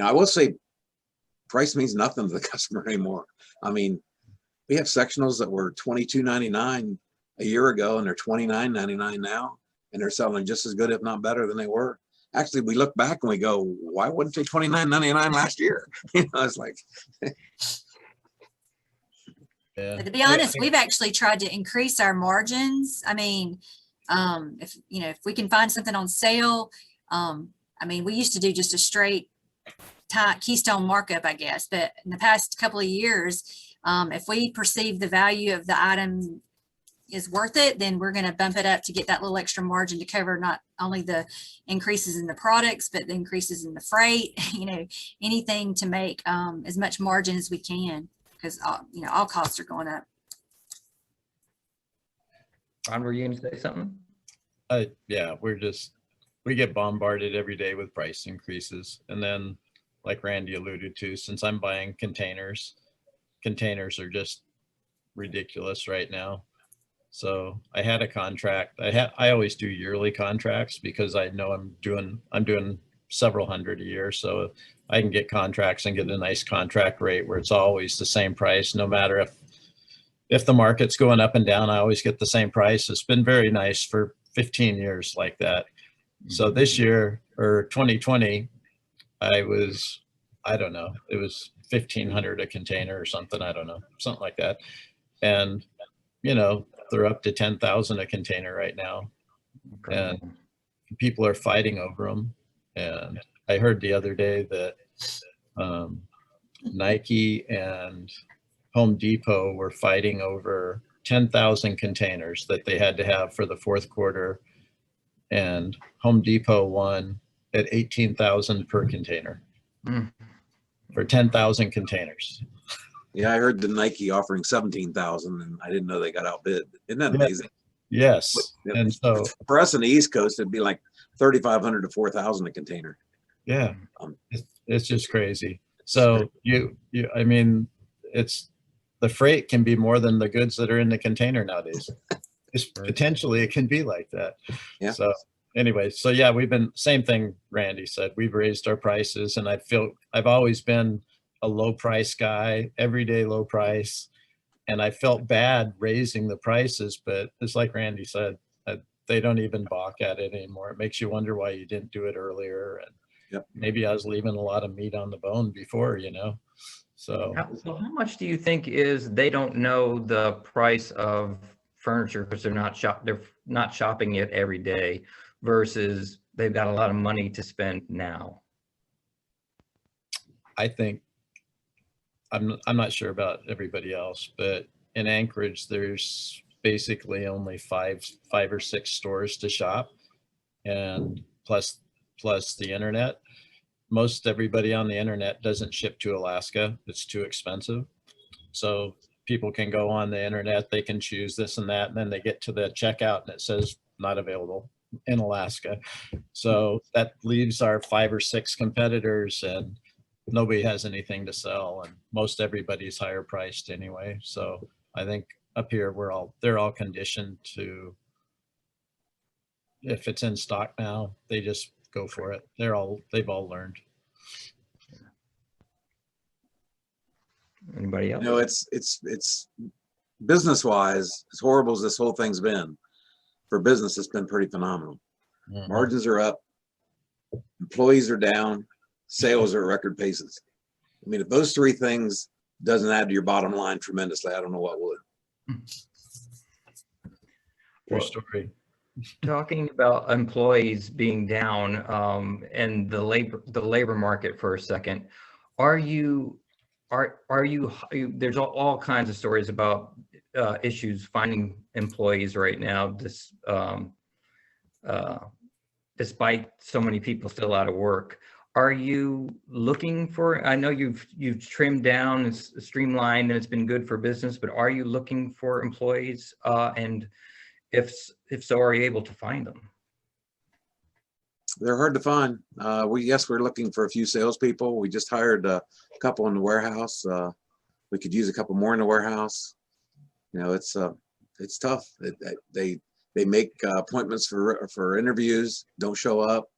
I will say, price means nothing to the customer anymore. I mean, we have sectionals that were $22.99 a year ago, and they're $29.99 now, and they're selling just as good, if not better, than they were. Actually, we look back and we go, why wouldn't they $29.99 last year? It's like. Yeah. But to be honest, we've actually tried to increase our margins. I mean, if we can find something on sale, we used to do just a straight keystone markup, I guess. But in the past couple of years, if we perceive the value of the item is worth it, then we're going to bump it up to get that little extra margin to cover not only the increases in the products, but the increases in the freight, anything to make as much margin as we can, because all costs are going up. Ron, were you going to say something? Yeah, we get bombarded every day with price increases. And then like Randy alluded to, since I'm buying containers are just ridiculous right now. So I had a contract. I always do yearly contracts because I know I'm doing several hundred a year. So I can get contracts and get a nice contract rate where it's always the same price, no matter if the market's going up and down, I always get the same price. It's been very nice for 15 years like that. So this year, or 2020, I don't know, it was 1,500 a container or something. I don't know, something like that. And, they're up to 10,000 a container right now. And people are fighting over them. And I heard the other day that Nike and Home Depot were fighting over 10,000 containers that they had to have for the fourth quarter. And Home Depot won at 18,000 per container for 10,000 contains. Yeah, I heard the Nike offering 17,000, and I didn't know they got outbid. Isn't that amazing? Yes. And so for us in the East Coast, it'd be like 3,500 to 4,000 a container. Yeah, it's just crazy. So I mean, it's the freight can be more than the goods that are in the container nowadays. Potentially, it can be like that. Yeah. So anyway, so yeah, same thing Randy said. We've raised our prices, and I've always been a low price guy, everyday low price. And I felt bad raising the prices, but it's like Randy said, they don't even balk at it anymore. It makes you wonder why you didn't do it earlier. And maybe I was leaving a lot of meat on the bone before, So how much do you think is they don't know the price of furniture because they're not shopping it every day versus they've got a lot of money to spend now? I think I'm not sure about everybody else, but in Anchorage, there's basically only five or six stores to shop, and plus the internet. Most everybody on the internet doesn't ship to Alaska. It's too expensive. So people can go on the internet, they can choose this and that, and then they get to the checkout and it says not available in Alaska. So that leaves our 5 or 6 competitors, and nobody has anything to sell, and most everybody's higher priced anyway. So I think up here they're all conditioned to, if it's in stock now, they just go for it. They've all learned. Anybody else? It's business wise, as horrible as this whole thing's been, for business, it's been pretty phenomenal. Mm-hmm. Margins are up, employees are down, sales are at record paces. I mean, if those 3 things doesn't add to your bottom line tremendously, I don't know what would. True story. Talking about employees being down and the labor market for a second, are you there's all kinds of stories about issues finding employees right now, despite so many people still out of work. Are you looking for, I know you've trimmed down and streamlined and it's been good for business, but are you looking for employees? And if so, are you able to find them? They're hard to find. We're looking for a few salespeople. We just hired a couple in the warehouse. We could use a couple more in the warehouse. It's tough. They make appointments for interviews, don't show up.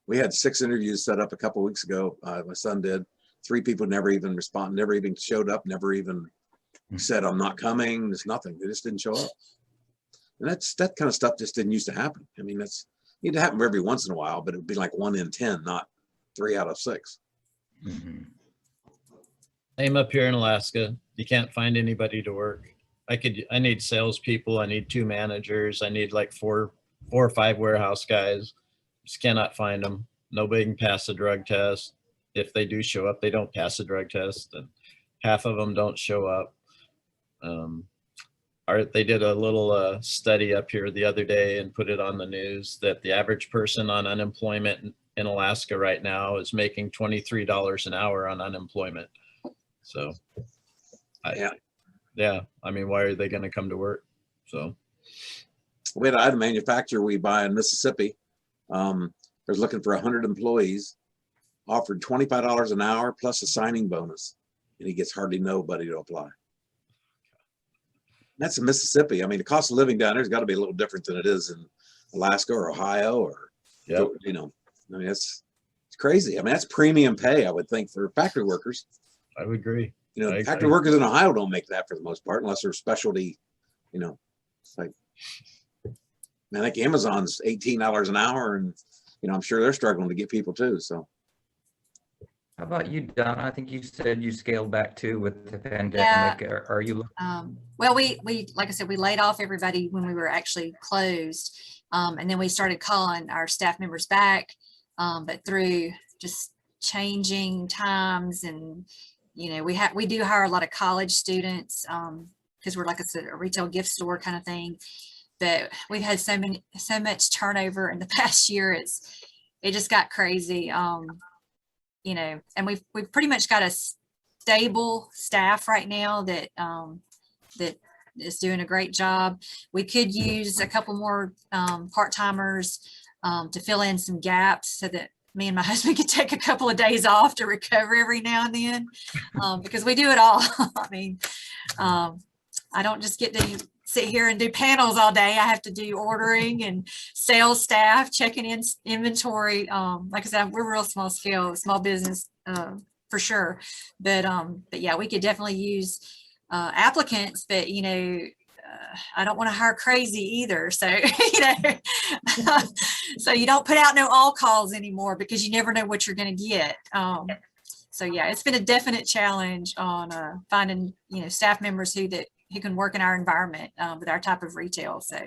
We had 6 interviews set up a couple weeks ago. My son did. 3 people never even responded, never even showed up, never even said, I'm not coming. There's nothing. They just didn't show up. And that kind of stuff just didn't used to happen. I mean, it need to happen every once in a while, but it would be like 1 in 10, not 3 out of 6. Mm-hmm. Same up here in Alaska. You can't find anybody to work. I need salespeople. I need 2 managers. I need like 4 or 5 warehouse guys. Just cannot find them. Nobody can pass a drug test. If they do show up, they don't pass a drug test, and half of them don't show up. They did a little study up here the other day and put it on the news that the average person on unemployment in Alaska right now is making $23 an hour on unemployment. So, I mean, why are they going to come to work? So, I had a manufacturer we buy in Mississippi. Was looking for 100 employees, offered $25 an hour plus a signing bonus, and he gets hardly nobody to apply. That's in Mississippi. I mean, the cost of living down there's got to be a little different than it is in Alaska or Ohio or, Yep. you know, I mean, it's crazy. I mean, that's premium pay, I would think, for factory workers. I would agree. You know, I factory agree. workers in Ohio don't make that for the most part, unless they're specialty, you know, it's like, I think Amazon's $18 an hour, and, you know, I'm sure they're struggling to get people too, so. How about you, Donna? I think you said you scaled back too with the pandemic. Are you? Well, we like I said, we laid off everybody when we were actually closed, and then we started calling our staff members back. But through just changing times, and you know, we do hire a lot of college students because we're like a retail gift store kind of thing. But we've had so much turnover in the past year. It just got crazy. You know, and we've pretty much got a stable staff right now that that is doing a great job. We could use a couple more part-timers to fill in some gaps so that me and my husband could take a couple of days off to recover every now and then, because we do it all. I mean, I don't just get to sit here and do panels all day. I have to do ordering and sales staff, checking in inventory. Like I said, we're real small scale, small business for sure. But yeah, we could definitely use applicants, but you know, I don't want to hire crazy either. So, you know, so you don't put out no all calls anymore because you never know what you're going to get. So yeah, it's been a definite challenge on finding, you know, staff members who can work in our environment with our type of retail. So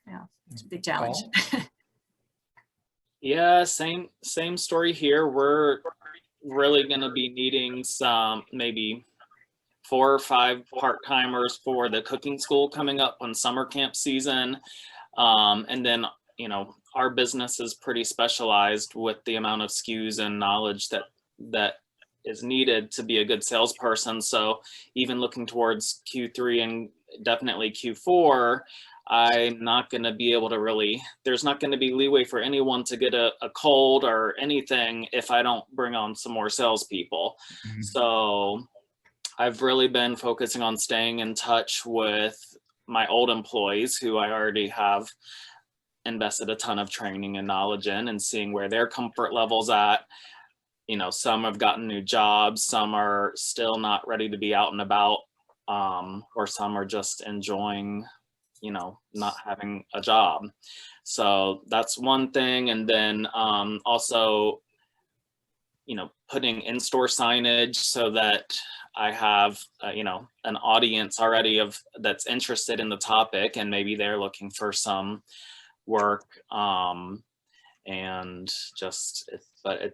yeah, it's a big challenge. Yeah, same story here. We're really going to be needing some, maybe 4 or 5 part-timers for the cooking school coming up on summer camp season. And then, you know, our business is pretty specialized with the amount of SKUs and knowledge that is needed to be a good salesperson. So even looking towards Q3 and definitely Q4, I'm not going to be able to really, there's not going to be leeway for anyone to get a cold or anything if I don't bring on some more salespeople. Mm-hmm. So I've really been focusing on staying in touch with my old employees who I already have invested a ton of training and knowledge in, and seeing where their comfort level's at. You know, some have gotten new jobs, some are still not ready to be out and about, or some are just enjoying, you know, not having a job. So that's one thing. And then also, you know, putting in-store signage so that I have, you know, an audience already that's interested in the topic, and maybe they're looking for some work. And just,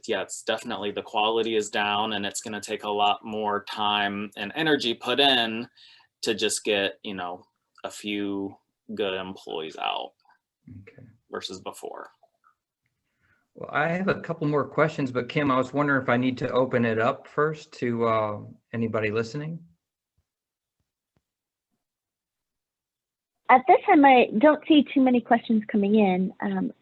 yeah, it's definitely, the quality is down, and it's going to take a lot more time and energy put in to just get, you know, a few good employees out. Okay. Versus before. Well, I have a couple more questions, but Kim, I was wondering if I need to open it up first to anybody listening. At this time, I don't see too many questions coming in.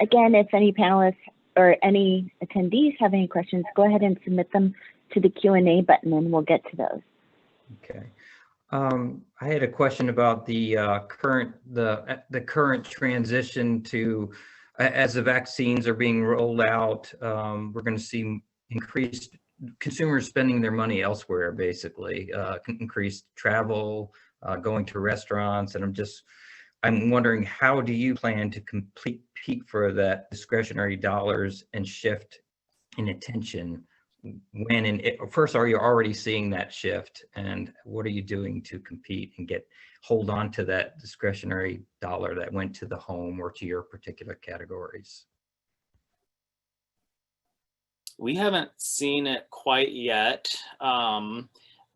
Again, if any panelists or any attendees have any questions, go ahead and submit them to the Q&A button and we'll get to those. Okay. I had a question about the current transition to, as the vaccines are being rolled out, we're going to see increased consumers spending their money elsewhere, basically, increased travel, going to restaurants, and I'm wondering, how do you plan to compete for that discretionary dollars and shift in attention? When and first, are you already seeing that shift, and what are you doing to compete and hold on to that discretionary dollar that went to the home or to your particular categories? We haven't seen it quite yet.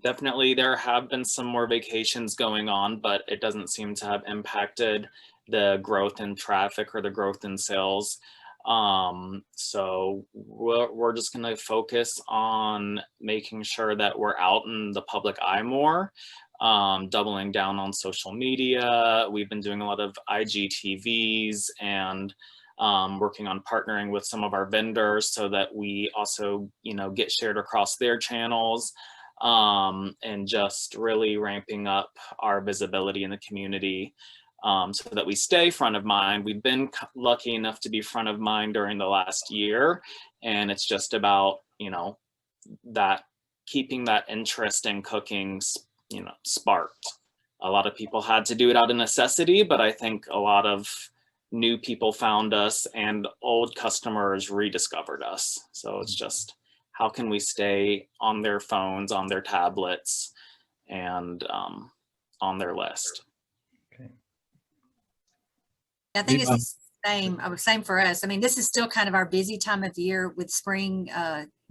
Definitely there have been some more vacations going on, but it doesn't seem to have impacted the growth in traffic or the growth in sales. So we're just going to focus on making sure that we're out in the public eye more, doubling down on social media. We've been doing a lot of IGTVs and working on partnering with some of our vendors so that we also, get shared across their channels, and just really ramping up our visibility in the community, so that we stay front of mind. We've been lucky enough to be front of mind during the last year, and it's just about, that keeping that interest in cooking, sparked. A lot of people had to do it out of necessity, but I think a lot of new people found us and old customers rediscovered us. So it's just, how can we stay on their phones, on their tablets, and on their list? Okay. I think it's the same for us. I mean, this is still kind of our busy time of year with spring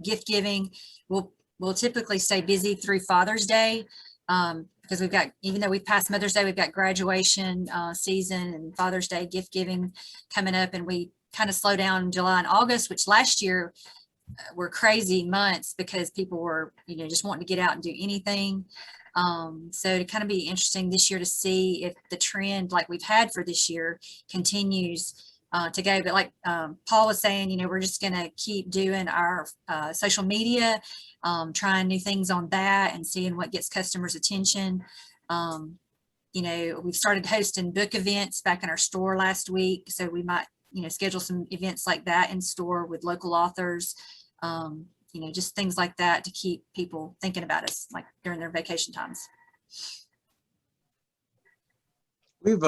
gift giving. We'll typically stay busy through Father's Day, because we've got, even though we've passed Mother's Day, we've got graduation season and Father's Day gift giving coming up, and we kind of slow down in July and August, which last year were crazy months because people were, just wanting to get out and do anything. So to kind of be interesting this year to see if the trend like we've had for this year continues to go. But like Paul was saying, we're just going to keep doing our social media, trying new things on that and seeing what gets customers' attention. We've started hosting book events back in our store last week, so we might, schedule some events like that in store with local authors. Just things like that to keep people thinking about us, like during their vacation times. We've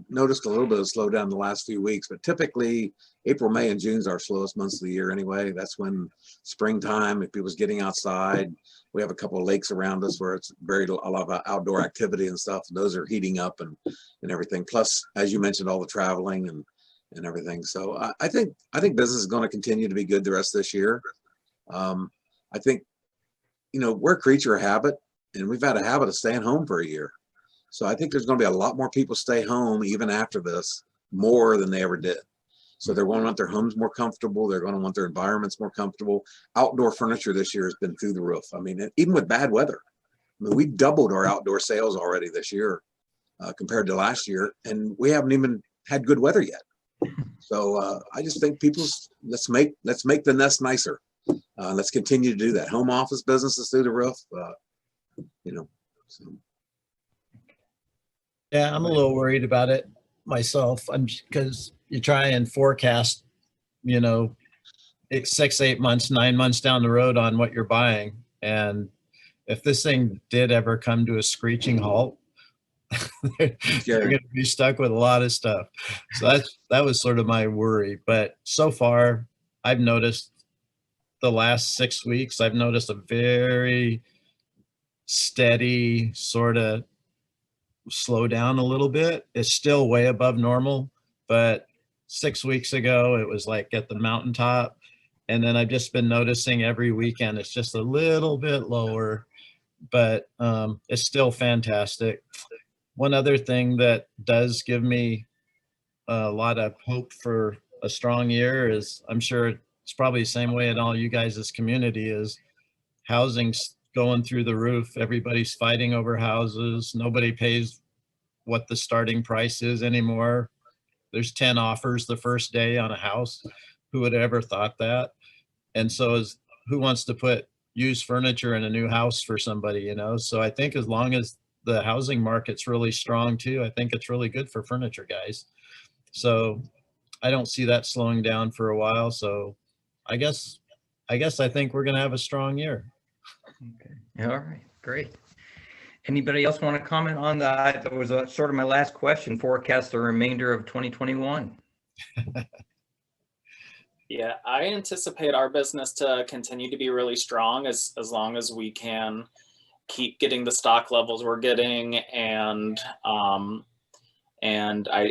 noticed a little bit of slowdown the last few weeks, but typically April, May, and June's our slowest months of the year anyway. That's when springtime, if people's getting outside. We have a couple of lakes around us where it's a lot of outdoor activity and stuff. And those are heating up and everything. Plus, as you mentioned, all the traveling and everything. So I think business is going to continue to be good the rest of this year. I think, we're a creature of habit, and we've had a habit of staying home for a year. So I think there's going to be a lot more people stay home even after this, more than they ever did. So they're going to want their homes more comfortable. They're going to want their environments more comfortable. Outdoor furniture this year has been through the roof. I mean, even with bad weather, we doubled our outdoor sales already this year compared to last year, and we haven't even had good weather yet. So I just think let's make the nest nicer. Let's continue to do that. Home office business is through the roof. So. Yeah, I'm a little worried about it myself. Because you try and forecast, 6, 8 months, 9 months down the road on what you're buying. And if this thing did ever come to a screeching halt, they're going to be stuck with a lot of stuff. So that was sort of my worry. But so far, I've noticed the last 6 weeks, I've noticed a very steady sort of slow down a little bit. It's still way above normal, but 6 weeks ago it was like at the mountaintop, and then I've just been noticing every weekend it's just a little bit lower, but it's still fantastic. One other thing that does give me a lot of hope for a strong year is, I'm sure it's probably the same way in all you guys' community, is housing's going through the roof. Everybody's fighting over houses. Nobody pays what the starting price is anymore. There's 10 offers the first day on a house. Who would have ever thought that? And so who wants to put used furniture in a new house for somebody, So I think as long as the housing market's really strong too, I think it's really good for furniture guys. So I don't see that slowing down for a while. So I guess I think we're going to have a strong year. Okay. All right. Great. Anybody else want to comment on that? That was sort of my last question. Forecast the remainder of 2021. Yeah, I anticipate our business to continue to be really strong as long as we can keep getting the stock levels we're getting, and I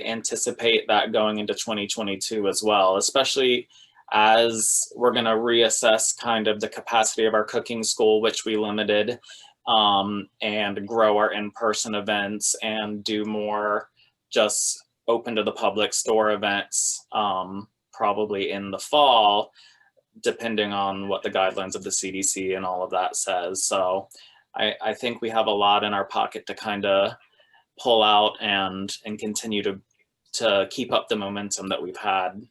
anticipate that going into 2022 as well, especially as we're going to reassess kind of the capacity of our cooking school, which we limited, and grow our in-person events and do more just open to the public store events, probably in the fall, depending on what the guidelines of the CDC and all of that says. So I think we have a lot in our pocket to kind of pull out and continue to keep up the momentum that we've had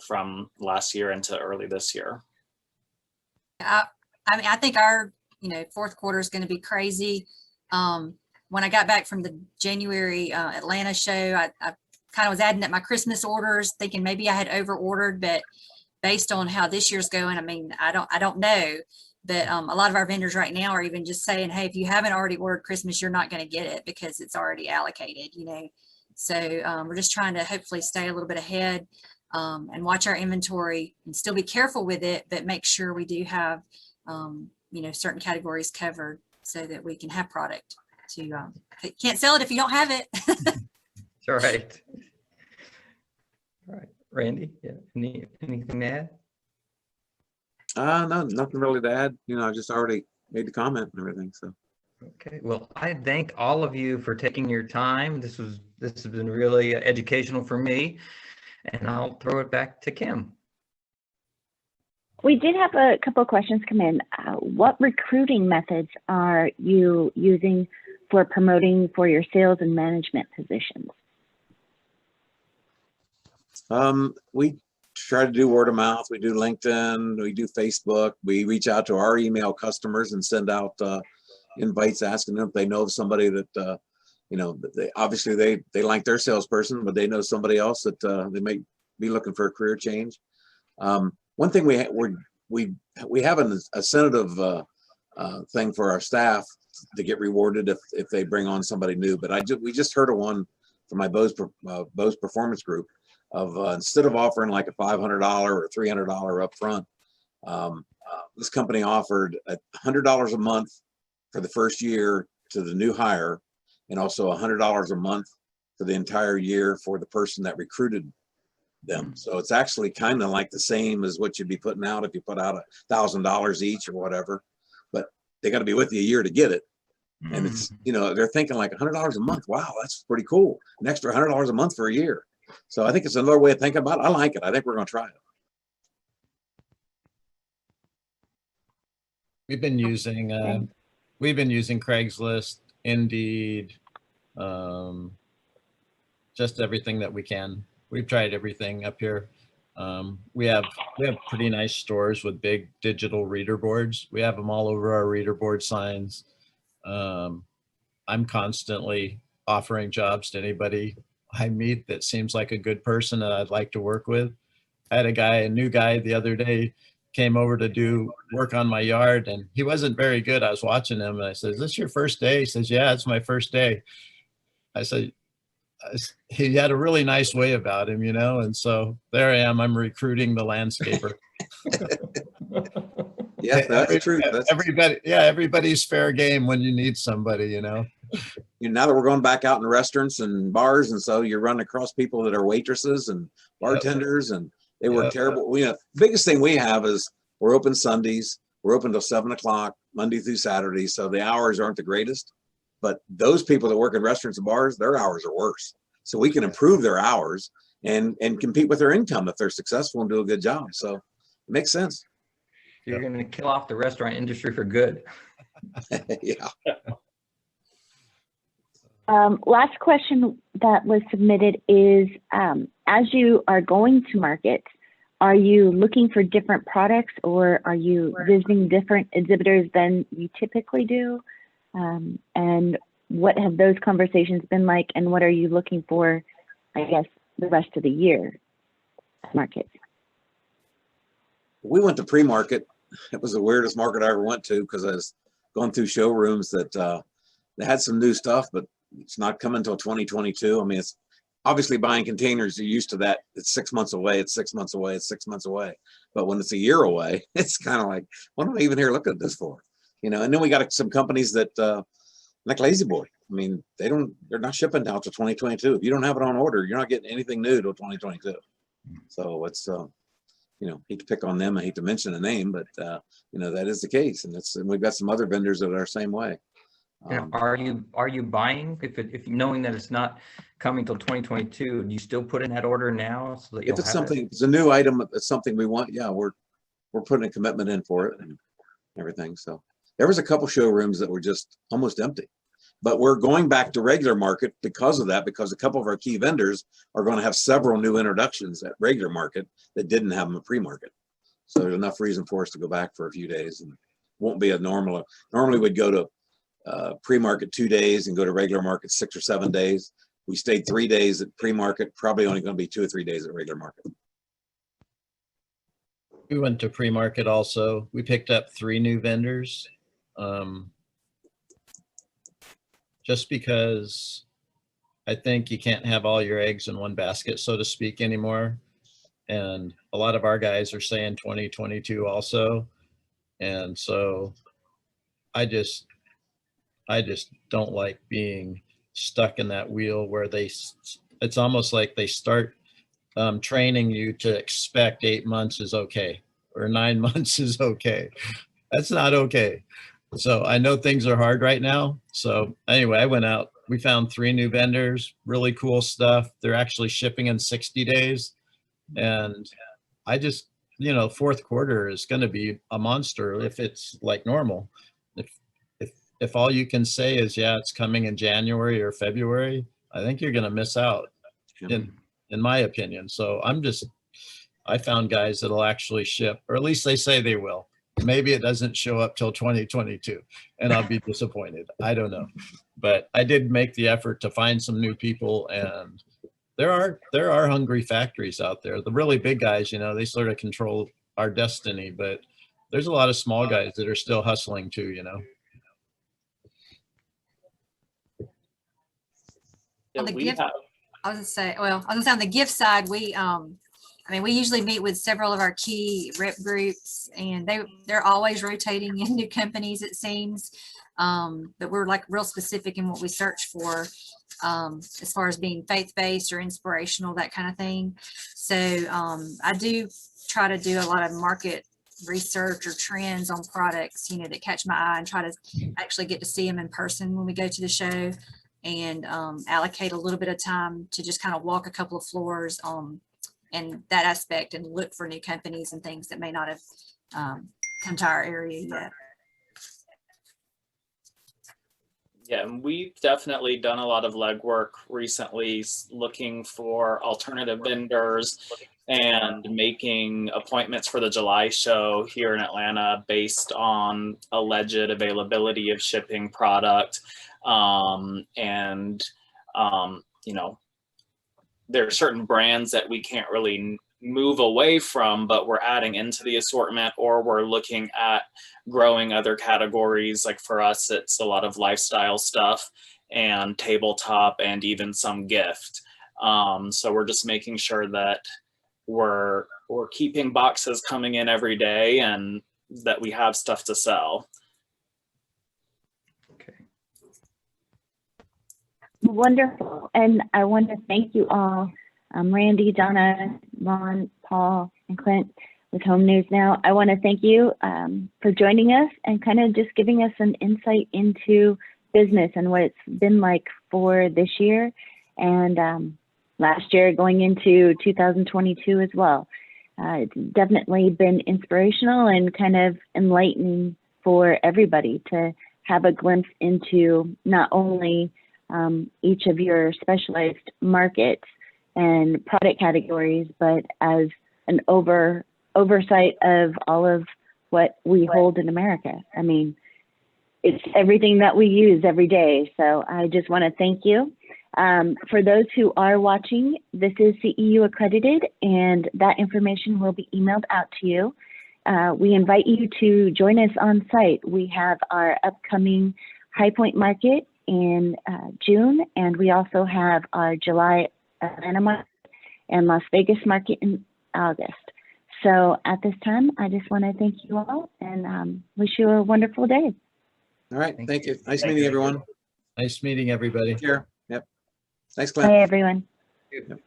from last year into early this year. I mean, I think our, fourth quarter is going to be crazy. When I got back from the January Atlanta show, I kind of was adding up my Christmas orders, thinking maybe I had over ordered, but based on how this year's going, I mean, I don't know. But a lot of our vendors right now are even just saying, hey, if you haven't already ordered Christmas, you're not going to get it because it's already allocated, So we're just trying to hopefully stay a little bit ahead and watch our inventory and still be careful with it, but make sure we do have, certain categories covered so that we can have product to, can't sell it if you don't have it. That's all right. All right, Randy, yeah, anything to add? No, nothing really to add. I just already made the comment and everything. So. Okay, well, I thank all of you for taking your time. This has been really educational for me, and I'll throw it back to Kim. We did have a couple of questions come in. What recruiting methods are you using for promoting for your sales and management positions? We try to do word of mouth. We do LinkedIn. We do Facebook. We reach out to our email customers and send out invites asking them if they know of somebody that they obviously they like their salesperson, but they know somebody else that they may be looking for a career change. One thing we have an incentive thing for our staff to get rewarded if they bring on somebody new. But we just heard of one from my Bose Performance Group of instead of offering like a $500 or $300 up front, this company offered $100 a month for the first year to the new hire, and also $100 a month for the entire year for the person that recruited them. So it's actually kind of like the same as what you'd be putting out if you put out $1,000 each or whatever, but they got to be with you a year to get it. And it's, they're thinking like $100 a month. Wow, that's pretty cool. An extra $100 a month for a year. So I think it's another way of thinking about it. I like it. I think we're going to try it. We've been using Craigslist, Indeed, just everything that we can. We've tried everything up here. We have pretty nice stores with big digital reader boards. We have them all over our reader board signs. I'm constantly offering jobs to anybody I meet that seems like a good person that I'd like to work with. I had a new guy the other day came over to do work on my yard, and he wasn't very good. I was watching him and I said, "Is this your first day?" He says, "Yeah, it's my first day." I said, he had a really nice way about him, and so there I am. I'm recruiting the landscaper. Yeah, that's true. Everybody's fair game when you need somebody, Now that we're going back out in restaurants and bars, and so you're running across people that are waitresses and bartenders, and they work terrible. Biggest thing we have is we're open Sundays. We're open till 7 o'clock Monday through Saturday, so the hours aren't the greatest. But those people that work in restaurants and bars, their hours are worse. So we can improve their hours and compete with their income if they're successful and do a good job. So it makes sense. You're going to kill off the restaurant industry for good. Yeah. Last question that was submitted is, as you are going to market, are you looking for different products, or are you visiting different exhibitors than you typically do? And what have those conversations been like, and what are you looking for, I guess, the rest of the year at market? We went to pre-market. It was the weirdest market I ever went to because I was going through showrooms that they had some new stuff, but it's not coming until 2022. I mean, it's obviously buying containers. You're used to that. It's 6 months away. It's 6 months away. It's 6 months away. But when it's a year away, it's kind of like, what am I even here looking at this for? And then we got some companies that like Lazy Boy. I mean, they're not shipping now to 2022. If you don't have it on order, you're not getting anything new till 2022. So it's, hate to pick on them. I hate to mention a name, but that is the case. And we've got some other vendors that are the same way. Are you buying if knowing that it's not coming till 2022? Do you still put in that order now so that if it's something, it's a new item, it's something we want. Yeah, we're putting a commitment in for it and everything. So there was a couple showrooms that were just almost empty. But we're going back to regular market because of that, because a couple of our key vendors are going to have several new introductions at regular market that didn't have them at pre-market. So there's enough reason for us to go back for a few days, and won't be a normal. Normally we'd go to pre-market 2 days and go to regular market 6 or 7 days. We stayed 3 days at pre-market, probably only going to be 2 or 3 days at regular market. We went to pre-market also. We picked up 3 new vendors. Just because I think you can't have all your eggs in one basket, so to speak, anymore. And a lot of our guys are saying 2022 also. And so I just don't like being stuck in that wheel where it's almost like they start training you to expect 8 months is okay or 9 months is okay. That's not okay. So I know things are hard right now. So anyway, I went out, we found 3 new vendors, really cool stuff. They're actually shipping in 60 days. And I just, fourth quarter is going to be a monster if it's like normal. If all you can say is, yeah, it's coming in January or February, I think you're going to miss out in my opinion. So I found guys that'll actually ship, or at least they say they will. Maybe it doesn't show up till 2022 and I'll be disappointed. I don't know. But I did make the effort to find some new people, and there are hungry factories out there. The really big guys, they sort of control our destiny, but there's a lot of small guys that are still hustling too, Yeah, On the we gift, have. I was gonna say, on the gift side, we usually meet with several of our key rep groups, and they're always rotating in new companies, it seems. But we're like real specific in what we search for, as far as being faith-based or inspirational, that kind of thing. So I do try to do a lot of market research or trends on products, that catch my eye, and try to actually get to see them in person when we go to the show, and allocate a little bit of time to just kind of walk a couple of floors and that aspect, and look for new companies and things that may not have come to our area yet. Yeah, and we've definitely done a lot of legwork recently, looking for alternative vendors and making appointments for the July show here in Atlanta based on alleged availability of shipping product. There are certain brands that we can't really move away from, but we're adding into the assortment, or we're looking at growing other categories. Like for us, it's a lot of lifestyle stuff and tabletop and even some gift. So we're just making sure that we're keeping boxes coming in every day and that we have stuff to sell. Wonderful. And I want to thank you all, Randy, Donna, Ron, Paul, and Clint with Home News Now. I want to thank you for joining us and kind of just giving us an insight into business and what it's been like for this year and last year going into 2022 as well. It's definitely been inspirational and kind of enlightening for everybody to have a glimpse into not only each of your specialized markets and product categories, but as an oversight of all of what we hold in America. I mean, it's everything that we use every day. So I just want to thank you. For those who are watching, this is CEU accredited, and that information will be emailed out to you. We invite you to join us on site. We have our upcoming High Point Market in June, and we also have our July Atlanta Market and Las Vegas Market in August. So at this time, I just want to thank you all and wish you a wonderful day. All right, thank you. Nice meeting everyone. Nice meeting everybody. Take care. Yep. Thanks, Clint. Bye, everyone. Yep.